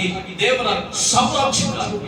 ಎಂಬುದಾಗಿ ದೇವರ ಸಂರಕ್ಷಣೆಗಾಗಿ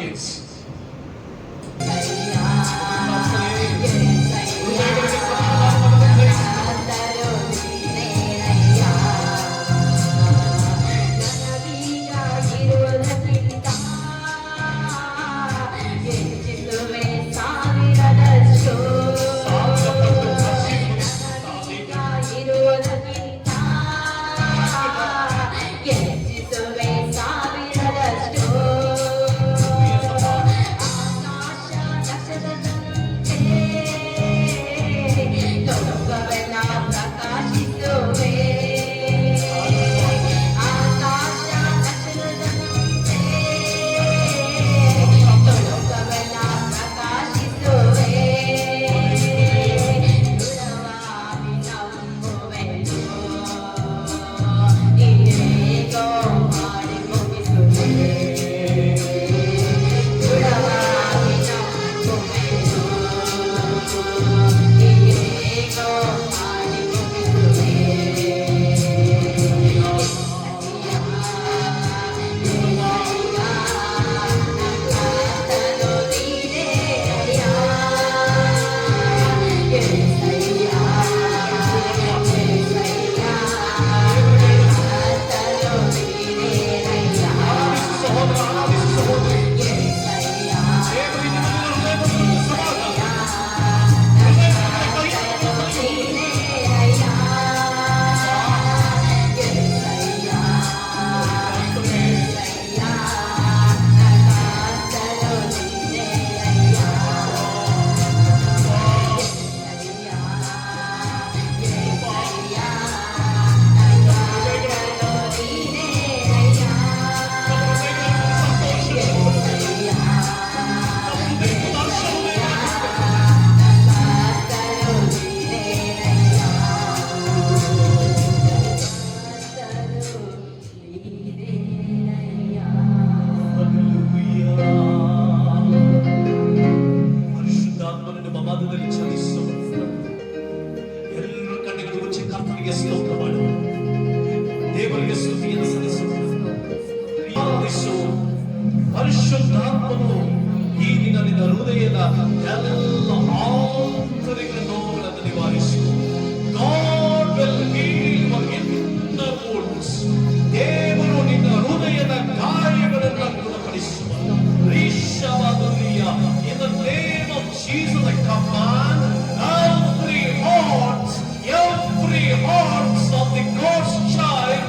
ಪರಿಶುದ್ಧಾತ್ಮನು ಈ ದಿನ ನಿನ್ನ ಹೃದಯದ ಎಲ್ಲ ಆಂತರಿಕ ನೋವುಗಳನ್ನು ನಿವಾರಿಸು. God will heal your inner wounds. ದೇವರು ನಿನ್ನ ಹೃದಯದ ಗಾಯಗಳನ್ನು ಗುಣಪಡಿಸುವ. In the name of Jesus I command every heart of the God's child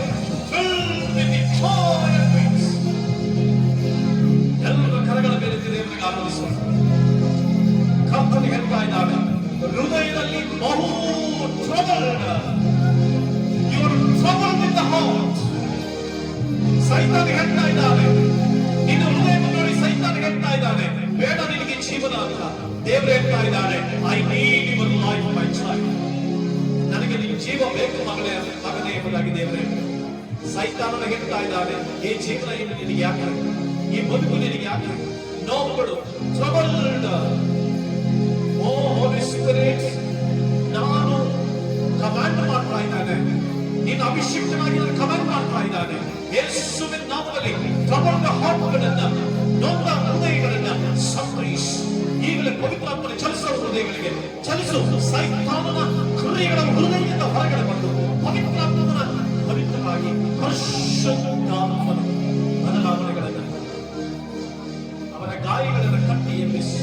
filled with the joy and peace. ಎಲ್ಲರ ಕರಗಳ ಮೇಲೆ ದೇವರಿಗೆ ಆರಾಧಿಸೋಣ. ಕರ್ತನು ಹೇಳ್ತಾ ಇದ್ದಾನೆ, ಹೃದಯದಲ್ಲಿ ಬಹು troubled. You are troubled in the heart. ಸೈತಾನ ಹೇಳ್ತಾ ಇದ್ದಾನೆ, ನಿನ್ನ ಹೃದಯವನ್ನು ನೋಡಿ ಸೈತಾನ ಹೇಳ್ತಾ ಇದ್ದಾನೆ, ಬೇಡ ನಿನಗೆ ಜೀವನ ಅಂತ. ದೇವರು ಹೇಳ್ತಾ ಇದ್ದಾನೆ, I need your life my child. ನನಗೆ ನಿನ್ನ ಜೀವ ಬೇಕು ಮಗನೇ ಎಂಬುದಾಗಿ ದೇವರೇ. ಸೈತಾನನ ಹೇಳ್ತಾ ಇದ್ದಾನೆ, ಈ ಜೀವನ ಇನ್ನು ನಿನಗೆ ಯಾಕೆ, ಈ ಬದುಕು ನಿನಗೆ ಯಾಕೆ, ನೋವುಗಳು, troubled. ಓ ಹೋಲಿ ಸ್ಪಿರಿಟ್, ನಾನು ಕಮಾಂಡ್ ಮಾಡ್ತಾ ಇದ್ದಾನೆ, ನೀನು ಅಭಿಷಿಕ್ತನಾಗಿ ನಾನು ಕಮಾಂಡ್ ಮಾಡ್ತಾ ಇದ್ದಾನೆ. ಯೇಸುವಿನ ನಾಮದಲ್ಲಿ troubled heartಗಳನ್ನ, ನೊಂದ ಹೃದಯಗಳನ್ನ ಸಂಗ್ರಹಿಸು. ಈಗಲೇ ಪವಿತ್ರಾತ್ಮನ ಚಲಿಸುವ ಹೃದಯಗಳಿಗೆ ಚಲಿಸು. ಸೈತಾನನ ಕ್ರಿಯೆಗಳ ಹೃದಯದಿಂದ ಹೊರಗಡೆ ಬಂದು ಪವಿತ್ರಾತ್ಮನ ಪವಿತ್ರವಾಗಿ ಪರಿಶುದ್ಧಾತ್ಮನ ಬದಲಾವಣೆಗಳನ್ನು, ಅವರ ಗಾಯಗಳನ್ನು ಕಟ್ಟಿ ಎಬ್ಬಿಸಿ.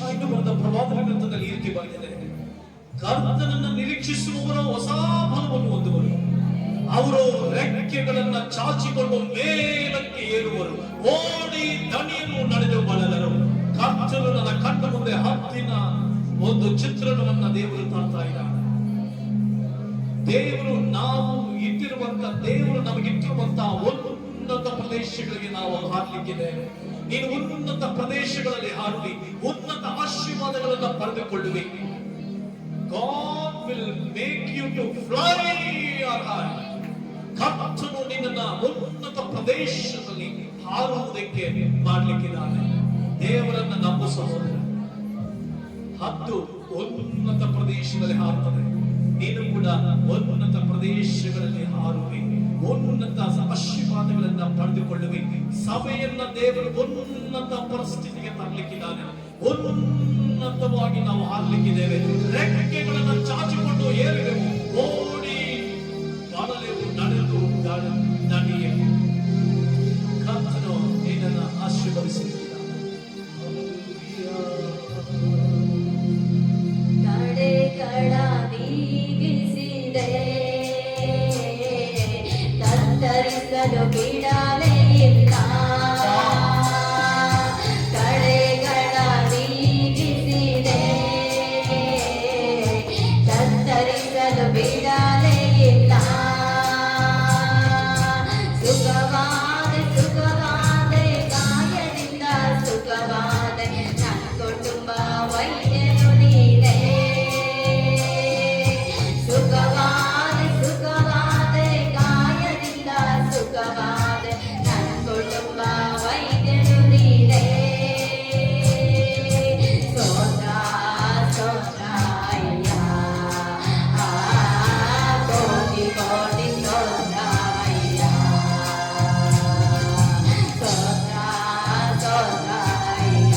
ಯೆಶಾಯನು ಬರೆದ ಪ್ರವಾದನ ಗ್ರಂಥದಲ್ಲಿ ಈ ರೀತಿ ಬರೆದಿದೆ, ಕರ್ತನನ್ನು ನಿರೀಕ್ಷಿಸುವವರು ಹೊಸ ಫಲವನ್ನು ಹೊಂದುವರು, ಅವರು ರೆಕ್ಕೆಗಳನ್ನ ಚಾಚಿಕೊಂಡು ಮೇಲಕ್ಕೆ ಏರುವರು, ಓಡಿ ದಣಿಯನ್ನು ನಡೆದು ಬಳಲರು. ಕರ್ತನು ನನ್ನ ಕಣ್ಣ ಮುಂದೆ ಹತ್ತಿನ ಒಂದು ಚಿತ್ರಣವನ್ನ ದೇವರು ತರ್ತಾ ಇದ್ದಾರೆ. ದೇವರು ದೇವರು ನಮಗಿಟ್ಟಿರುವಂತಹ ಉನ್ನತ ಪ್ರದೇಶಗಳಿಗೆ ನಾವು ಹಾರಲಿಕ್ಕಿದ್ದೇವೆ. ನೀನು ಉನ್ನತ ಪ್ರದೇಶಗಳಲ್ಲಿ ಹಾರುವಿ, ಉನ್ನತ ಆಶೀರ್ವಾದಗಳನ್ನು ಪಡೆದುಕೊಳ್ಳುವಿ. God will make you to fly or high. ಕರ್ತನು ನಿನ್ನನ್ನು ಉನ್ನತ ಪ್ರದೇಶದಲ್ಲಿ ಹಾರುವುದಕ್ಕೆ ಮಾಡಲಿಕ್ಕಿದ್ದಾನೆ. ದೇವರನ್ನ ನಂಬು ಸಹೋದರ, ಹತ್ತು ಉನ್ನತ ಪ್ರದೇಶದಲ್ಲಿ ಹಾರುತ್ತದೆ. ನೀನು ಕೂಡ ಉನ್ನತ ಪ್ರದೇಶಗಳಲ್ಲಿ ಹಾರುವೆ, ಉನ್ನತ ಆಶೀರ್ವಾದಗಳನ್ನ ಪಡೆದುಕೊಳ್ಳುವೆ. ಸಭೆಯನ್ನ ದೇವರು ಉನ್ನತ ಪರಿಸ್ಥಿತಿಗೆ ತರಲಿಕ್ಕಿದ್ದಾನೆ. ಉನ್ನತವಾಗಿ ನಾವು ಹಾರಲಿಕ್ಕಿದ್ದೇವೆ. ರೆಕ್ಕೆಗಳನ್ನು ಚಾಚಿಕೊಂಡು ಏರುವೆವು, ಓಡಿ ಬಾಳಲೆವು, ನಡೆದು ನಡೆಯುವೆವು. ಕರ್ತನು ನಿನ್ನನ್ನು ಆಶೀರ್ವದಿಸಿದ್ದಾನೆ. ತಡೆಗಳ ನೀಗಿಸಿದೆ, ತತ್ತರಿಸಲು ಬಿಡಲೇ ಇಲ್ಲ. ತಡೆಗಳ ನೀಗಿಸಿದೆ, ತತ್ತರಿಸಲು ಬಿಡಲೇ ಇಲ್ಲ. ಸುಖವಾದೆ ಸುಖವಾದೆ ಕಾಯದಿಂದ ಸುಖವಾದೆ, ನನ್ನ ಕುಟುಂಬ ವೈದ್ಯನು ನೀನೇ. ಸುಖವಾದೆ ಸುಖವಾದೆ ಕಾಯದಿಂದ ಸುಖವಾದೆ, ನನ್ನ ಕುಟುಂಬ ವೈದ್ಯನು ನೀನೇ. ಸ್ತೋತ್ರ ಸ್ತೋತ್ರ ಅಯ್ಯ, ಕೋಟಿ ಕೋಟಿ ಸ್ತೋತ್ರ ಅಯ್ಯ. ಸ್ತೋತ್ರ ಸ್ತೋತ್ರ ಅಯ್ಯ,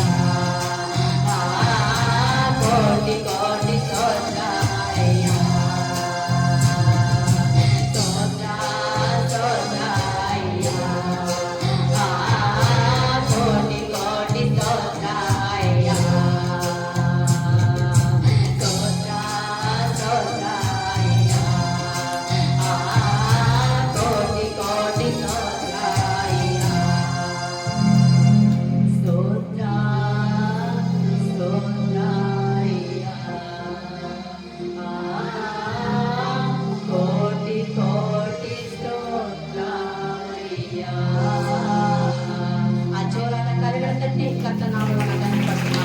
ಕೋಟಿ ಕೋಟಿ ಸ್ತೋತ್ರ ಅಯ್ಯ. ಸ್ತೋತ್ರ ಸ್ತೋತ್ರ ಅಯ್ಯ, ಕೋಟಿ ಕೋಟಿ ಸ್ತೋತ್ರ ಅಯ್ಯ. ಸ್ತೋತ್ರ ಸ್ತೋತ್ರ ಅಯ್ಯ, ಕೋಟಿ ಕೋಟಿ ಸ್ತೋತ್ರ ಅಯ್ಯ. ಸ್ತೋತ್ರ ಸ್ತೋತ್ರ ಅಯ್ಯ, ಕೋಟಿ ಕೋಟಿ ಸ್ತೋತ್ರ ಅಯ್ಯ. ಆ ಜೋರಾದ ಕರೆಗಳ ತಟ್ಟಿ ಕರ್ತನಾಮವನ್ನು ಘನಪಡಿಸೋಣ.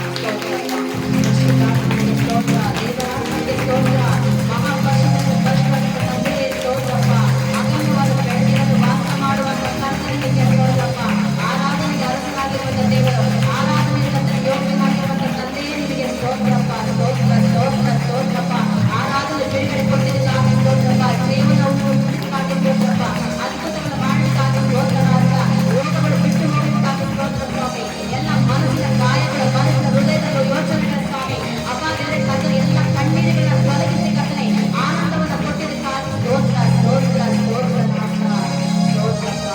ಸ್ತೋತ್ರಪ್ಪ, ಸ್ತೋತ್ರ, ದೇವರಾತ್ಮಕ್ಕೆ ಸ್ತೋತ್ರ, ಮಹಾಪರಿಶುದ್ಧ ಪರಿಶುದ್ಧ ತಂದೆಯೇ ಸ್ತೋತ್ರಪ್ಪ. ಅಗಮ್ಯವಾದ ಬೆಳಕಿನಲ್ಲಿ ವಾಸ ಮಾಡುವಂತ ಕರ್ತನಿಗೆ ಸ್ತೋತ್ರಪ್ಪ. ಆರಾಧನೆಗೆ ಅರಸನಾಗಿರುವಂತ ದೇವರು, ಆರಾಧನೆಗೆ ಕರ್ತನಿಗೆ ಯೋಗ್ಯನಾಗಿರುವಂತ ತಂದೆಯೇ ನಿನಗೆ ಸ್ತೋತ್ರಪ್ಪ. ಸ್ತೋತ್ರ ಸ್ತೋತ್ರ ಸ್ತೋತ್ರಪ್ಪ. ಆರಾಧನೆ ಬಿಡುಗಡೆ ಕೊಟ್ಟಿದ್ದಕ್ಕಾಗಿ ಸ್ತೋತ್ರಪ್ಪ. ಜೀವನವನ್ನು ಉಳಿಸಿದ್ದಕ್ಕಾಗಿ ಸ್ತೋತ್ರಪ್ಪ. ಅದ್ಭುತವನ್ನು ಮಾಡಲಿಕ್ಕಾಗಿ ಸ್ತೋತ್ರ ರಾಜ. ರೋಗಗಳು ಬಿಟ್ಟು ಹೋಗಲಿಕ್ಕಾಗಿ ಸ್ತೋತ್ರ ಸ್ವಾಮಿ. ಎಲ್ಲ ಮನಸ್ಸಿನ ಗಾಯಗಳು, ಮನಸ್ಸಿನ ಹೃದಯದ ಯೋಚನೆಗಳ ಸ್ವಾಮಿ ಅಪಾದರೆ ಕರ್ತನೆ, ಎಲ್ಲ ಕಣ್ಣೀರುಗಳನ್ನ ತೊಲಗಿಸಿ ಕರ್ತನೆ ಆನಂದವನ್ನು ಕೊಟ್ಟಿದ್ದಕ್ಕಾಗಿ ಸ್ತೋತ್ರ ಸ್ತೋತ್ರ ಸ್ತೋತ್ರ ರಾಜ. ಸ್ತೋತ್ರಪ್ಪ,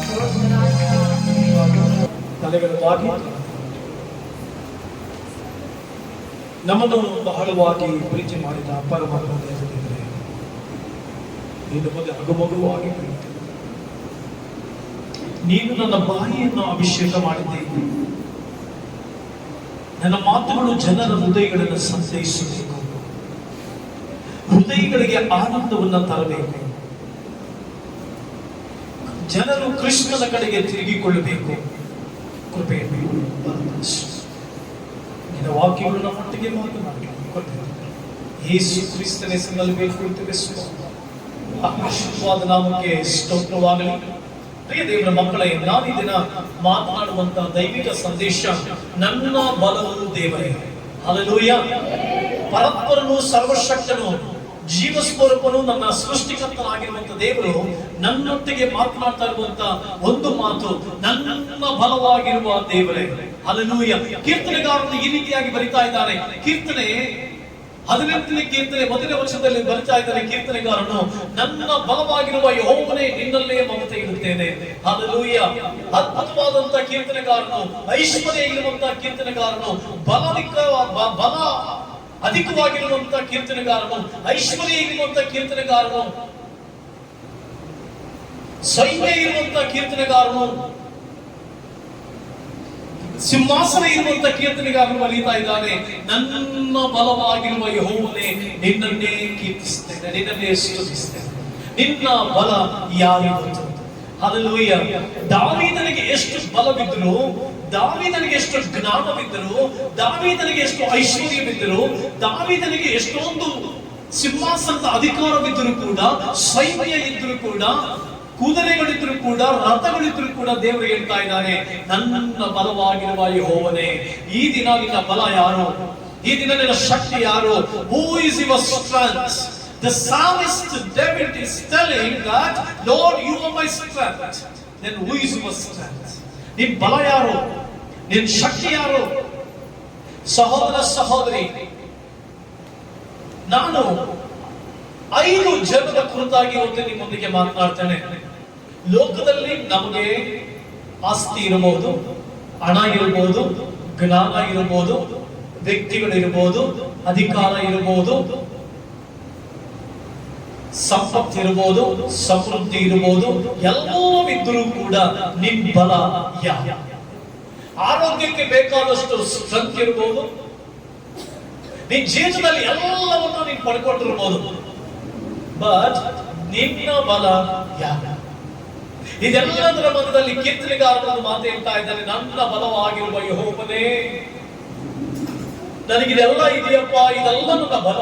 ಸ್ತೋತ್ರ ರಾಜ. ತಲೆಗಳು ಬಾಗಿ ನಮ್ಮನ್ನು ಬಹಳವಾಗಿ ಪ್ರೀತಿ ಮಾಡಿದ ಪರಮಾತ್ಮ ದೇವರಿದ್ದರೆ ನೀನು ಮುಂದೆ ಅಗುಮಗುವಾಗಿ ಪ್ರೀತಿ. ನೀನು ನನ್ನ ಬಾಯಿಯನ್ನು ಅಭಿಷೇಕ ಮಾಡಿದ್ದೇನೆ. ನನ್ನ ಮಾತುಗಳು ಜನರ ಹೃದಯಗಳನ್ನು ಸಂತೈಸಬೇಕು, ಹೃದಯಗಳಿಗೆ ಆನಂದವನ್ನು ತರಬೇಕು. ಜನರು ಕೃಷ್ಣನ ಕಡೆಗೆ ತಿರುಗಿಕೊಳ್ಳಬೇಕು. ಕೃಪೆಯನ್ನು ನಿನ್ನ ವಾಕ್ಯಗಳು ನಮ್ಮೊಟ್ಟಿಗೆ ಮಾತನಾಡಿ ಯೇಸು ಕ್ರಿಸ್ತನ ಹೆಸರಿನಲ್ಲಿ ಬೇಡಿಕೊಳ್ಳುತ್ತೇವೆ ಸ್ವಾಮಿ. ಆಶೀರ್ವಾದ ನಾಮಕ್ಕೆ ಸ್ತೋತ್ರವಾಗಲಿ. ಪ್ರಿಯ ದೇವರ ಮಕ್ಕಳೇ, ನಾನು ಈ ದಿನ ಮಾತನಾಡುವಂತಹ ದೈವಿಕ ಸಂದೇಶ ನನ್ನ ಬಲವು ದೇವರೇ. ಹಲ್ಲೆಲೂಯಾ. ಪರಸ್ಪರನು ಸರ್ವಶಕ್ತನು ಜೀವ ಸ್ವರೂಪನು ನನ್ನ ಸೃಷ್ಟಿಕರ್ತನಾಗಿರುವಂತ ದೇವರು ನನ್ನೊಟ್ಟಿಗೆ ಮಾತನಾಡ್ತಾ ಇರುವಂತ ಒಂದು ಮಾತು, ನನ್ನ ಬಲವಾಗಿರುವ ದೇವರೇ. ಹಲ್ಲೆಲೂಯಾ. ಕೀರ್ತನೆಗಾರರು ಈ ರೀತಿಯಾಗಿ ಬರಿತಾ ಇದ್ದಾರೆ. ಕೀರ್ತನೆ 18ನೇ ಕೀರ್ತನೆ 1ನೇ ವಚನದಲ್ಲಿ ಬರ್ತಾ ಇದ್ದಾರೆ ಕೀರ್ತನೆಗಾರನು, ನನ್ನ ಬಲವಾಗಿರುವ ಯೆಹೋವನೇ ನಿನ್ನಲ್ಲೇ ಮಮತೆ ಇಡುತ್ತೇನೆ. ಹಲ್ಲೆಲೂಯ. ಅದ್ಭುತವಾದಂತ ಕೀರ್ತನೆಗಾರನು, ಐಶ್ವರ್ಯ ಇರುವಂತಹ ಕೀರ್ತನೆಗಾರನು, ಬಲ ಅಧಿಕವಾಗಿರುವಂತಹ ಕೀರ್ತನೆಗಾರನು, ಐಶ್ವರ್ಯ ಇರುವಂತಹ ಕೀರ್ತನೆಗಾರನು, ಸೈನ್ಯ ಇರುವಂತಹ ಕೀರ್ತನೆಗಾರನು, ಸಿಂಹಾಸನ ಇರುವಂತ ಕೀರ್ತನೆಗಾರನು ಬರೀತಾ ಇದ್ದಾನೆ, ನನ್ನ ಬಲವಾಗಿರುವ ಯೆಹೋವನೇ ನಿನ್ನನ್ನೇ ಕೀರ್ತಿಸ್ತೇನೆ, ನಿನ್ನನ್ನೇ ಸ್ತುತಿಸ್ತೇನೆ. ನಿನ್ನ ಬಲ ಯಾರಿಗೂ. ಹಲ್ಲೆಲೂಯ. ದಾವೀದನಿಗೆ ಎಷ್ಟು ಬಲವಿದ್ದರು, ದಾವೀದನಿಗೆ ಎಷ್ಟು ಜ್ಞಾನವಿದ್ದರು, ದಾವೀದನಿಗೆ ಎಷ್ಟು ಐಶ್ವರ್ಯವಿದ್ದರು, ದಾವೀದನಿಗೆ ಎಷ್ಟೊಂದು ಸಿಂಹಾಸನದ ಅಧಿಕಾರವಿದ್ದರೂ ಕೂಡ, ಸೈನ್ಯ ಇದ್ದರೂ ಕೂಡ, ಕುದುರೆಗಳಿದ್ರು ಕೂಡ, ರಥಗಳಿದ್ರು ಕೂಡ, ದೇವರು ಹೇಳ್ತಾ ಇದ್ದಾನೆ, ನನ್ನ ಬಲವಾಗಿರುವ ಯೆಹೋವನೇ. ಈ ದಿನ ನಿನ್ನ ಬಲ ಯಾರು? ಈ ದಿನ ನಿನ್ನ ಶಕ್ತಿ ಯಾರು? Who is your strength? The psalmist David is telling that, Lord, you are my strength. Then who is your strength? ನಿನ್ನ ಬಲ ಯಾರು? ನಿನ್ನ ಶಕ್ತಿ ಯಾರು? ಸಹೋದರ ಸಹೋದರಿ, ನಾನು 5 ಜನರ ಕುರಿತಾಗಿ ಇವತ್ತು ನಿಮ್ಮೊಂದಿಗೆ ಮಾತನಾಡ್ತೇನೆ. ಲೋಕದಲ್ಲಿ ನಮಗೆ ಆಸ್ತಿ ಇರಬಹುದು, ಹಣ ಇರಬಹುದು, ಜ್ಞಾನ ಇರಬಹುದು, ವ್ಯಕ್ತಿಗಳಿರಬಹುದು, ಅಧಿಕಾರ ಇರಬಹುದು, ಸಂಪತ್ತು ಇರಬಹುದು, ಸಮೃದ್ಧಿ ಇರಬಹುದು, ಎಲ್ಲವಿದ್ದರೂ ಕೂಡ ನಿನ್ನ ಬಲ ಯಾವ? ಆರೋಗ್ಯಕ್ಕೆ ಬೇಕಾದಷ್ಟು ಸ್ಟ್ರೆಂತ್ ಇರಬಹುದು, ನಿನ್ನ ಜೀವನದಲ್ಲಿ ಎಲ್ಲವನ್ನೂ ನೀನು ಪಡ್ಕೊಂಡಿರ್ಬೋದು, ಬಟ್ ನಿನ್ನ ಬಲ ಯಾವ? ಇದೆಲ್ಲದರ ಮಧ್ಯದಲ್ಲಿ ಕೀರ್ತನೆಗಾರನ ಮಾತು ಹೇಳ್ತಾ ಇದ್ದಾನೆ, ನನ್ನ ಬಲವಾಗಿರುವ ಯೆಹೋವನೇ. ನನಗಿದೆಲ್ಲ ಇದೆಯಪ್ಪ, ಇದೆಲ್ಲ ನನ್ನ ಬಲ.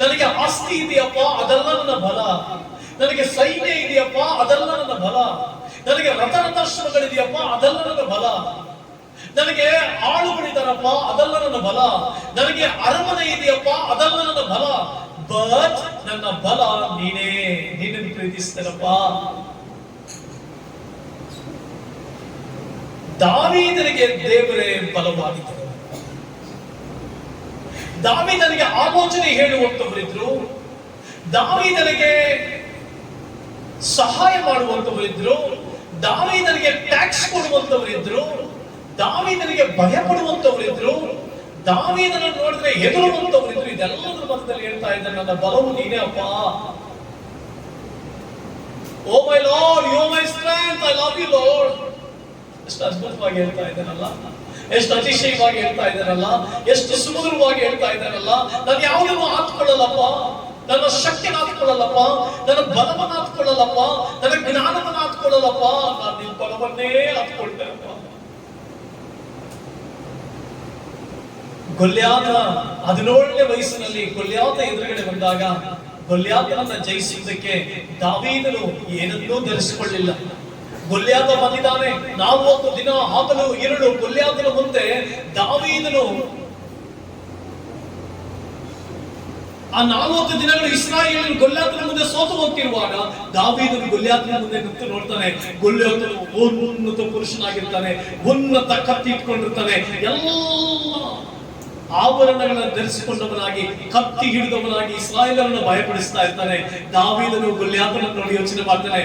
ನನಗೆ ಆಸ್ತಿ ಇದೆಯಪ್ಪ, ಅದೆಲ್ಲ ನನ್ನ ಬಲ. ನನಗೆ ಸೈನ್ಯ ಇದೆಯಪ್ಪ, ಅದೆಲ್ಲ ನನ್ನ ಬಲ. ನನಗೆ ರಥರಥಾಶ್ವಗಳಿದೆಯಪ್ಪ, ಅದೆಲ್ಲ ನನ್ನ ಬಲ. ನನಗೆ ಆಳುಗಳಿದಾರಪ್ಪ, ಅದೆಲ್ಲ ನನ್ನ ಬಲ. ನನಗೆ ಅರಮನೆ ಇದೆಯಪ್ಪ, ಅದೆಲ್ಲ ನನ್ನ ಬಲ. ಬಟ್ ನನ್ನ ಬಲ ನೀನೇ, ನಿನ್ನನ್ನು ಪ್ರೀತಿಸ್ತೇನಪ್ಪ. ದಾವೀದನಿಗೆ ದೇವರೇ ಬಲವಾಗಿದ್ದರು. ದಾವೀದನಿಗೆ ಆಲೋಚನೆ ಹೇಳುವಂತವರಿದ್ರು, ದಾವೀದನಿಗೆ ಸಹಾಯ ಮಾಡುವಂತವರಿದ್ರು, ದಾವೀದನಿಗೆ ಟ್ಯಾಕ್ಸ್ ಕೊಡುವಂತವರಿದ್ರು, ದಾವೀದನಿಗೆ ಭಯ ಪಡುವಂತವರಿದ್ರು, ದಾವೀದನನ್ನು ನೋಡಿದ್ರೆ ಹೆದರುವಂತವರಿದ್ರು. ಇದೆಲ್ಲದರ ಮಧ್ಯದಲ್ಲಿ ಹೇಳ್ತಾ ಇದ್ದಾರೆ, ನನ್ನ ಬಲವು ನೀನೇ ಅಪ್ಪ. Oh my lord, you are my strength, I love you lord. ಎಷ್ಟು ಅದ್ಭುತವಾಗಿ ಹೇಳ್ತಾ ಇದ್ದಾರಲ್ಲ, ಎಷ್ಟು ಅತಿಶಯವಾಗಿ ಹೇಳ್ತಾ ಇದ್ದಾರಲ್ಲ, ಎಷ್ಟು ಸುಮಧುರವಾಗಿ ಹೇಳ್ತಾ ಇದ್ದಾರಲ್ಲ. ನಾನು ಯಾವುದನ್ನು ಹಾತ್ಕೊಳ್ಳಲ್ಲಪ್ಪ, ನನ್ನ ಶಕ್ತಿನ ಹಾತ್ಕೊಳ್ಳಲ್ಲಪ್ಪ, ನನ್ನ ಬಲವನ್ನು ಹಾತ್ಕೊಳ್ಳಲ್ಲಪ್ಪ, ನನ್ನ ಜ್ಞಾನವನ್ನು ಹಾತ್ಕೊಳ್ಳಲ್ಲಪ್ಪ, ನಾನು ನಿನ್ನ ಬಲವನ್ನೇ ಹಾತ್ಕೊಳ್ತೇನಪ್ಪ. ಗೊಲ್ಯಾತ 17ನೇ ವಯಸ್ಸಿನಲ್ಲಿ ಗೊಲ್ಯಾತ ಎದುರುಗಡೆ ಬಂದಾಗ, ಗೊಲ್ಯಾತನನ್ನ ಜಯಿಸುವುದಕ್ಕೆ ದಾವೀದನು ಏನನ್ನೂ ಧರಿಸಿಕೊಳ್ಳಿಲ್ಲ. ಗೊಲ್ಯಾತ ಬಂದಿದ್ದಾನೆ, 40 ದಿನ ಹಗಲು ഇരുಳು ಗೊಲ್ಯಾತನ ಮುಂದೆ ದಾವೀದನು ಆ 40 ದಿನಗಳು ಇಸ್ರಾಯೇಲ್ ಗೊಲ್ಯಾತನ ಮುಂದೆ ಸೋತು ಹೋಗ್ತಿರುವಾಗ ದಾವೀದನು ಗೊಲ್ಯಾತನ ಮುಂದೆ ನಿಂತು ನೋಡ್ತಾನೆ. ಗೊಲ್ಯಾತನು ಉನ್ನತ ಪುರುಷನಾಗಿರ್ತಾನೆ, ಉನ್ನತ ಕತ್ತಿ ಇಟ್ಕೊಂಡಿರ್ತಾನೆ, ಎಲ್ಲ ಆಭರಣಗಳನ್ನು ಧರಿಸಿಕೊಂಡವನಾಗಿ, ಕತ್ತಿ ಹಿಡಿದವನಾಗಿ ಇಸ್ರಾಯೇಲರನ್ನು ಭಯಪಡಿಸ್ತಾ ಇರ್ತಾನೆ. ದಾವೀದನು ಗೊಲ್ಯಾತನನ್ನು ನೋಡಿ ಯೋಚನೆ ಮಾಡ್ತಾನೆ,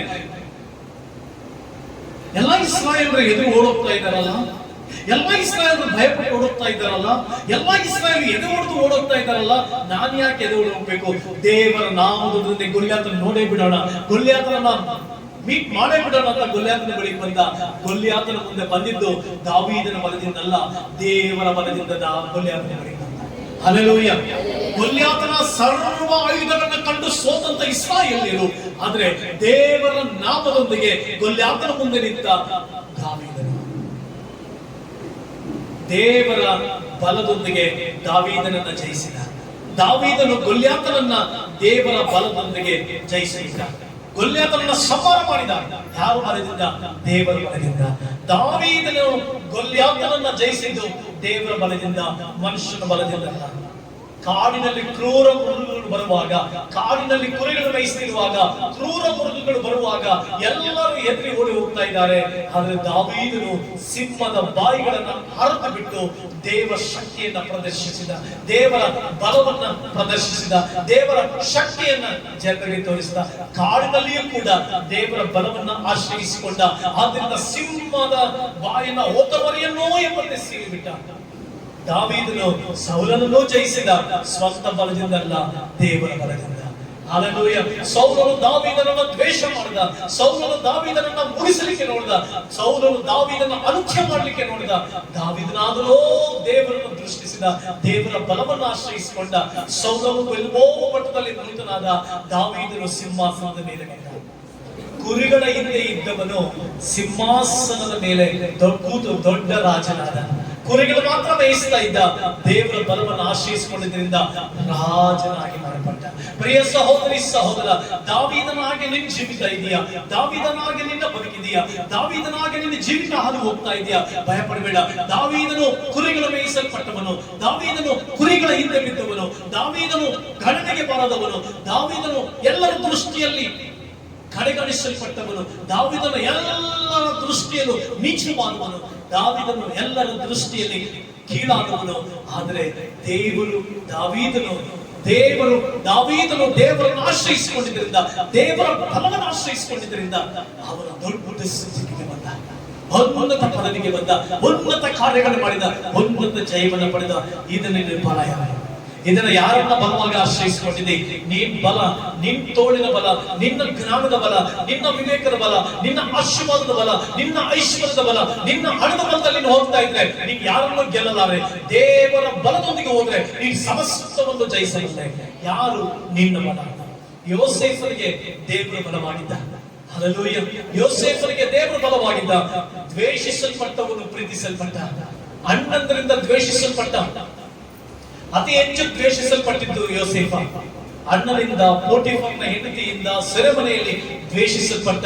ಎಲ್ಲ ಇಸ್ರಾಯೇಲರು ಎದುರು ಓಡೋಗ್ತಾ ಇದ್ದಾರಲ್ಲ, ಎಲ್ಲ ಇಸ್ರಾಯೇಲರು ಭಯಪಟ್ಟು ಓಡೋಗ್ತಾ ಇದ್ದಾರಲ್ಲ, ಎಲ್ಲ ಇಸ್ರಾಯೇಲ್ ಎದೆ ಹೊಡೆದು ಓಡೋಗ್ತಾ ಇದ್ದಾರಲ್ಲ, ನಾನು ಯಾಕೆ ಎದೆ ಓಡೋಗ್ಬೇಕು? ದೇವರ ನಾಮದ ಗೊಲ್ಯಾತನ ನೋಡೇ ಬಿಡೋಣ, ಗೊಲ್ಯಾತನನ್ನ ಮೀಟ್ ಮಾಡೇ ಬಿಡೋಣ ಅಂತ ಗೊಲ್ಯಾತನ ಬಳಿಗೆ ಬಂದ. ಗೊಲ್ಯಾತನ ಮುಂದೆ ಬಂದಿದ್ದು ದಾವೀದನ ಬಲದಿಂದಲ್ಲ, ದೇವರ ಬಲದಿಂದ ಗೊಲ್ಯಾತನ ಬಳಿಗೆ ಬಂದ. ಹಲ್ಲೆಲೂಯಾ. ಗೊಲ್ಯಾತನ ಸರ್ವ ಆಯುಧಗಳನ್ನು ಕಂಡು ಸೋತಂತ ಇಸ್ರಾಯೇಲ್ಯರು, ಆದ್ರೆ ದೇವರ ನಾಮದೊಂದಿಗೆ ಗೊಲ್ಯಾತನ ಮುಂದೆ ನಿಂತ ದಾವೀದನು, ದೇವರ ಬಲದೊಂದಿಗೆ ದಾವೀದನನ್ನ ಜಯಿಸಿದ. ದಾವೀದನು ಗೊಲ್ಯಾತನನ್ನ ದೇವರ ಬಲದೊಂದಿಗೆ ಜಯಿಸಿದ. ಗೊಲ್ಯಾತನನ್ನ ಸಂಹಾರ ಮಾಡಿದ. ಯಾರು ಬಲದಿಂದ? ದೇವರ ಬಲದಿಂದ. ದಾವೀದನು ಗೊಲ್ಯಾತನನ್ನ ಜಯಿಸಿದ್ದು ದೇವರ ಬಲದಿಂದ, ಮನುಷ್ಯನ ಬಲದಿಂದ. ಕಾಡಿನಲ್ಲಿ ಕ್ರೂರ ಮೃಗಗಳು ಬರುವಾಗ, ಕಾಡಿನಲ್ಲಿ ಕುರಿಗಳು ಮೇಯಿಸ್ತಿರುವಾಗ, ಕ್ರೂರ ಮೃಗಗಳು ಬರುವಾಗ ಎಲ್ಲರೂ ಎದುರಿ ಓಡಿ ಹೋಗ್ತಾ ಇದ್ದಾರೆ. ಆದ್ರೆ ದಾವೀದನು ಸಿಂಹದ ಬಾಯಿಗಳನ್ನ ಹರಿದು ಬಿಟ್ಟು ದೇವರ ಶಕ್ತಿಯನ್ನ ಪ್ರದರ್ಶಿಸಿದ, ದೇವರ ಬಲವನ್ನ ಪ್ರದರ್ಶಿಸಿದ, ದೇವರ ಶಕ್ತಿಯನ್ನ ಜನರಿಗೆ ತೋರಿಸಿದ. ಕಾಡಿನಲ್ಲಿಯೂ ಕೂಡ ದೇವರ ಬಲವನ್ನ ಆಶ್ರಯಿಸಿಕೊಂಡ. ಆದ್ರಿಂದ ಸಿಂಹದ ಬಾಯಿನ ಹೋಗವರಿಯನ್ನೋ ಎಂಬಂತೆ ಸೀಳಿಬಿಟ್ಟ. ದಾವೀದನು ಸೌಲನನ್ನು ಜಯಿಸಿದ, ಸ್ವಂತ ಬಲದಿಂದಲ್ಲ, ದೇವರ ಬಲದಿಂದ. ಹಲ್ಲೆಲೂಯಾ. ಸೌಲನು ದಾವೀದನನ್ನ ದ್ವೇಷ ಮಾಡಿದ, ಸೌಲನು ದಾವೀದನನ್ನ ಮುಗಿಸಲಿಕ್ಕೆ ನೋಡಿದ, ಸೌಲನು ದಾವೀದನ ಅನುಖ್ಯ ಮಾಡಲಿಕ್ಕೆ ನೋಡಿದ. ದಾವೀದನಾದರೂ ದೇವರನ್ನು ದೃಷ್ಟಿಸಿದ, ದೇವರ ಬಲವನ್ನು ಆಶ್ರಯಿಸಿಕೊಂಡ. ಸೌಲನು ಎಲ್ಬೋ ಮಟ್ಟದಲ್ಲಿ ಮೃತನಾದ, ದಾವೀದನು ಸಿಂಹಾಸನದ ಮೇಲೆ ಬಂದ. ಕುರಿಗಳ ಹಿಂದೆ ಇದ್ದವನು ಸಿಂಹಾಸನದ ಮೇಲೆ ಕೂತು ದೊಡ್ಡ ರಾಜನಾದ. ಕುರಿಗಳು ಮಾತ್ರ ಮೇಯಿಸ್ತಾ ಇದ್ದ, ದೇವರ ಬಲವನ್ನು ಆಶ್ರಯಿಸಿಕೊಂಡಿದ್ದರಿಂದ ರಾಜನಾಗಿ ಮಾಡಲ್ಪಟ್ಟ. ಪ್ರಿಯ ಸಹೋದರಿ ಸಹೋದರ, ದಾವೀದನಾಗೆ ನಿನ್ನ ಜೀವಿತ ಇದೆಯಾ? ದಾವೀದನಾಗೆ ನಿನ್ನ ಬದುಕಿದೆಯಾ? ದಾವೀದನಾಗೆ ನಿನ್ನ ಜೀವಿತ ಹಾದು ಹೋಗ್ತಾ ಇದೆಯಾ? ಭಯಪಡಬೇಡ. ದಾವೀದನು ಕುರಿಗಳ ಮೇಯಿಸಲ್ಪಟ್ಟವನು, ದಾವೀದನು ಕುರಿಗಳ ಹಿಂದೆ ಬಿದ್ದವನು, ದಾವೀದನು ಗಣನೆಗೆ ಬಾರದವನು, ದಾವೀದನು ಎಲ್ಲರ ದೃಷ್ಟಿಯಲ್ಲಿ ಕಡೆಗಣಿಸಲ್ಪಟ್ಟವನು, ದಾವೀದನು ಎಲ್ಲರ ದೃಷ್ಟಿಯಲ್ಲೂ ನೀಚವಾದವನು, ದಾವೀದನು ಎಲ್ಲರ ದೃಷ್ಟಿಯಲ್ಲಿ ಕೀಳಾದವನು. ಆದರೆ ದಾವೀದನು ದೇವರನ್ನು ಆಶ್ರಯಿಸಿಕೊಂಡಿದ್ದರಿಂದ, ದೇವರ ಬಲವನ್ನು ಆಶ್ರಯಿಸಿಕೊಂಡಿದ್ದರಿಂದ ಅವನ ದೊಡ್ಡ ಸ್ಥಿತಿಗೆ ಬಂದ, ಉನ್ನತ ಪದವಿಗೆ ಬಂದ, ಉನ್ನತ ಕಾರ್ಯಗಳು ಮಾಡಿದ, ಉನ್ನತ ಜಯವನ್ನು ಪಡೆದ. ಇದನ್ನ ಫಲ ಯಾರು? ಇದನ್ನ ಯಾರನ್ನ ಬಲವಾಗಿ ಆಶ್ರಯಿಸಿಕೊಂಡಿದೆ? ನೀನ್ ಬಲ, ನಿನ್ ತೋಳಿನ ಬಲ, ನಿನ್ನ ಜ್ಞಾನದ ಬಲ, ನಿನ್ನ ವಿವೇಕದ ಬಲ, ನಿನ್ನ ಆಶೀರ್ವಾದದ ಬಲ, ನಿನ್ನ ಐಶ್ವರ್ಯದ ಬಲ, ನಿನ್ನ ಹಣದ ಬಲದಲ್ಲಿ ನೀನು ಹೋಗ್ತಾ ಇದ್ರೆ ನೀನ್ ಯಾರನ್ನು ಗೆಲ್ಲಲಾರೆ. ದೇವರ ಬಲದೊಂದಿಗೆ ಹೋದ್ರೆ ನೀನ್ ಸಮಸ್ತವನ್ನು ಜಯಿಸಲಿದೆ. ಯಾರು ನಿನ್ನ ಬಲ? ಯೋಸೇಫನಿಗೆ ದೇವರ ಬಲವಾಗಿದ್ದ. ಹಲ್ಲೆಲೂಯಾ. ಯೋಸೇಫನಿಗೆ ದೇವರ ಬಲವಾಗಿದ್ದ. ದ್ವೇಷಿಸಲ್ಪಟ್ಟವನು ಪ್ರೀತಿಸಲ್ಪಟ್ಟ, ಅಣ್ಣಂದರಿಂದ ದ್ವೇಷಿಸಲ್ಪಟ್ಟ, ಅತಿ ಹೆಚ್ಚು ದ್ವೇಷಿಸಲ್ಪಟ್ಟಿದ್ದು ಯೋಸೇಫ. ಅಣ್ಣನಿಂದ, ಪೋಟಿಫರನ ಹೆಂಡತಿಯಿಂದ, ಸೆರೆಮನೆಯಲ್ಲಿ ದ್ವೇಷಿಸಲ್ಪಟ್ಟ,